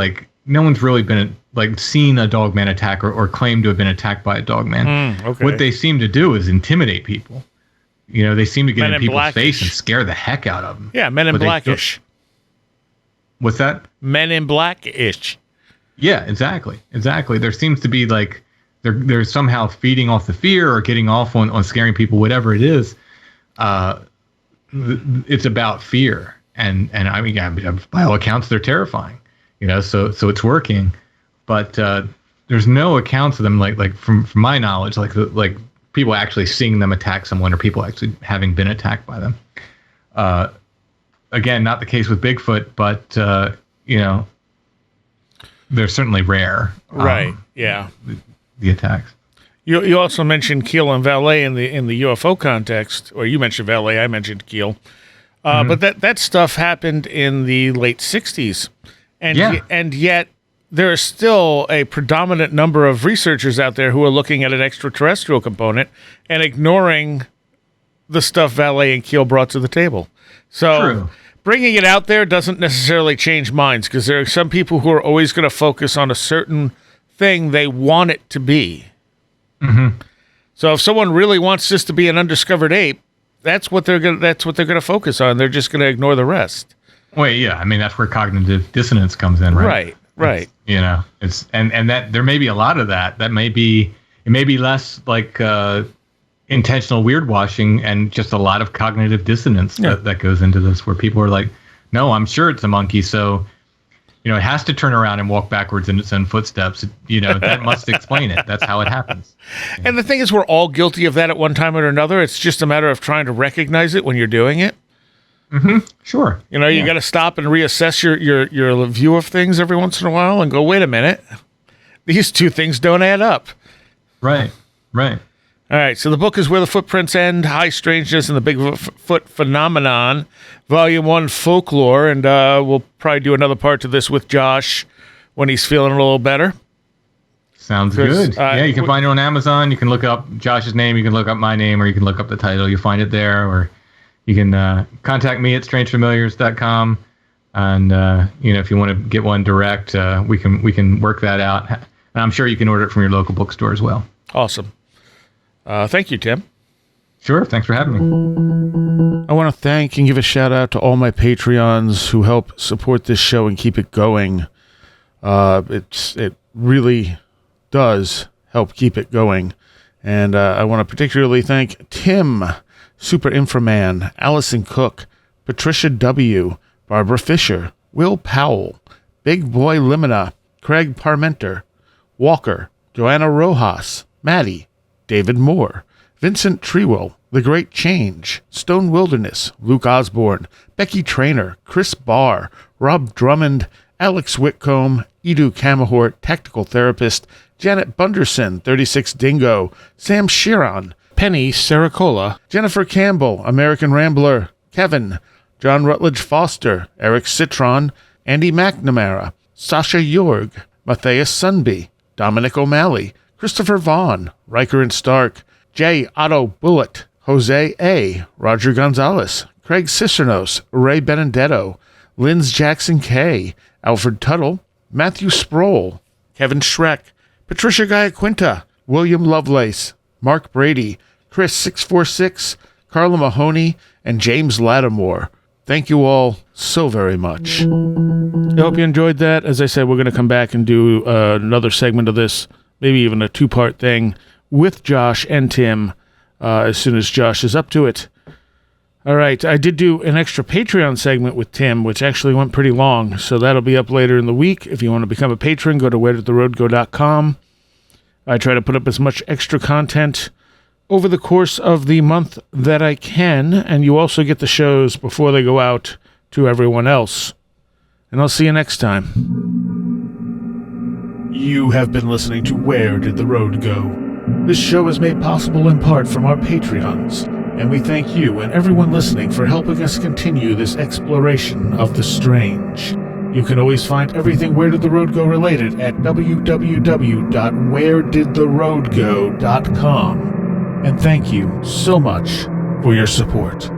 Speaker 3: no one's really been seen a Dogman attack or claimed to have been attacked by a Dogman.
Speaker 1: Okay.
Speaker 3: What they seem to do is intimidate people. They seem to get in people's
Speaker 1: Blackish
Speaker 3: face and scare the heck out of them.
Speaker 1: Yeah, Men in Blackish.
Speaker 3: What's that?
Speaker 1: Men in Blackish.
Speaker 3: Yeah, exactly. There seems to be they're somehow feeding off the fear or getting off on scaring people, whatever it is. It's about fear, and I mean, by all accounts, they're terrifying. So it's working, but there's no accounts of them like from my knowledge, like people actually seeing them attack someone or people actually having been attacked by them. Again, not the case with Bigfoot, but they're certainly rare.
Speaker 1: Right. Yeah.
Speaker 3: The attacks.
Speaker 1: You also mentioned Keel and Valet in the UFO context, or you mentioned Valet, I mentioned Keel. But that stuff happened in the late 60s. And yet there is still a predominant number of researchers out there who are looking at an extraterrestrial component and ignoring the stuff Valet and Keel brought to the table. So
Speaker 3: True.
Speaker 1: Bringing it out there doesn't necessarily change minds, because there are some people who are always going to focus on a certain thing they want it to be.
Speaker 3: Mm-hmm.
Speaker 1: So if someone really wants this to be an undiscovered ape, that's what they're going to focus on. They're just going to ignore the rest.
Speaker 3: Well, yeah, I mean that's where cognitive dissonance comes in, right?
Speaker 1: Right.
Speaker 3: It's and that there may be a lot of that. It may be less like intentional weird washing and just a lot of cognitive dissonance that goes into this, where people are like, no, I'm sure it's a monkey, so it has to turn around and walk backwards in its own footsteps. That must explain it. That's how it happens.
Speaker 1: And the thing is, we're all guilty of that at one time or another. It's just a matter of trying to recognize it when you're doing it.
Speaker 3: Mm-hmm. Sure.
Speaker 1: You got to stop and reassess your view of things every once in a while and go, wait a minute, these two things don't add up.
Speaker 3: Right.
Speaker 1: All right, so the book is Where the Footprints End, High Strangeness and the Bigfoot Phenomenon, Volume 1, Folklore, and we'll probably do another part to this with Josh when he's feeling a little better.
Speaker 3: Sounds good. You can find it on Amazon. You can look up Josh's name, you can look up my name, or you can look up the title. You'll find it there, or you can contact me at strangefamiliars.com, and if you want to get one direct, we can work that out. And I'm sure you can order it from your local bookstore as well.
Speaker 1: Awesome. Thank you, Tim.
Speaker 3: Sure. Thanks for having me.
Speaker 1: I want to thank and give a shout out to all my Patreons who help support this show and keep it going. It really does help keep it going. And I want to particularly thank Tim, Super Inframan, Allison Cook, Patricia W., Barbara Fisher, Will Powell, Big Boy Limina, Craig Parmenter, Walker, Joanna Rojas, Maddie, David Moore, Vincent Trewell, The Great Change, Stone Wilderness, Luke Osborne, Becky Traynor, Chris Barr, Rob Drummond, Alex Whitcomb, Edu Camahort, Tactical Therapist, Janet Bunderson, 36 Dingo, Sam Sheeran, Penny Saracola, Jennifer Campbell, American Rambler, Kevin, John Rutledge Foster, Eric Citron, Andy McNamara, Sasha Jorg, Matthias Sunby, Dominic O'Malley, Christopher Vaughn, Riker and Stark, J. Otto Bullitt, Jose A., Roger Gonzalez, Craig Cicernos, Ray Benedetto, Linz Jackson K., Alfred Tuttle, Matthew Sproul, Kevin Schreck, Patricia Giaquinta, William Lovelace, Mark Brady, Chris 646, Carla Mahoney, and James Lattimore. Thank you all so very much. I hope you enjoyed that. As I said, we're going to come back and do another segment of this, maybe even a two-part thing with Josh and Tim as soon as Josh is up to it. All right, I did do an extra Patreon segment with Tim, which actually went pretty long, so that'll be up later in the week. If you want to become a patron, go to wheredidtheroadgo.com. I try to put up as much extra content over the course of the month that I can, and you also get the shows before they go out to everyone else. And I'll see you next time. You have been listening to Where Did the Road Go? This show is made possible in part from our Patreons, and we thank you and everyone listening for helping us continue this exploration of the strange. You can always find everything Where Did the Road Go related at www.wheredidtheroadgo.com. And thank you so much for your support.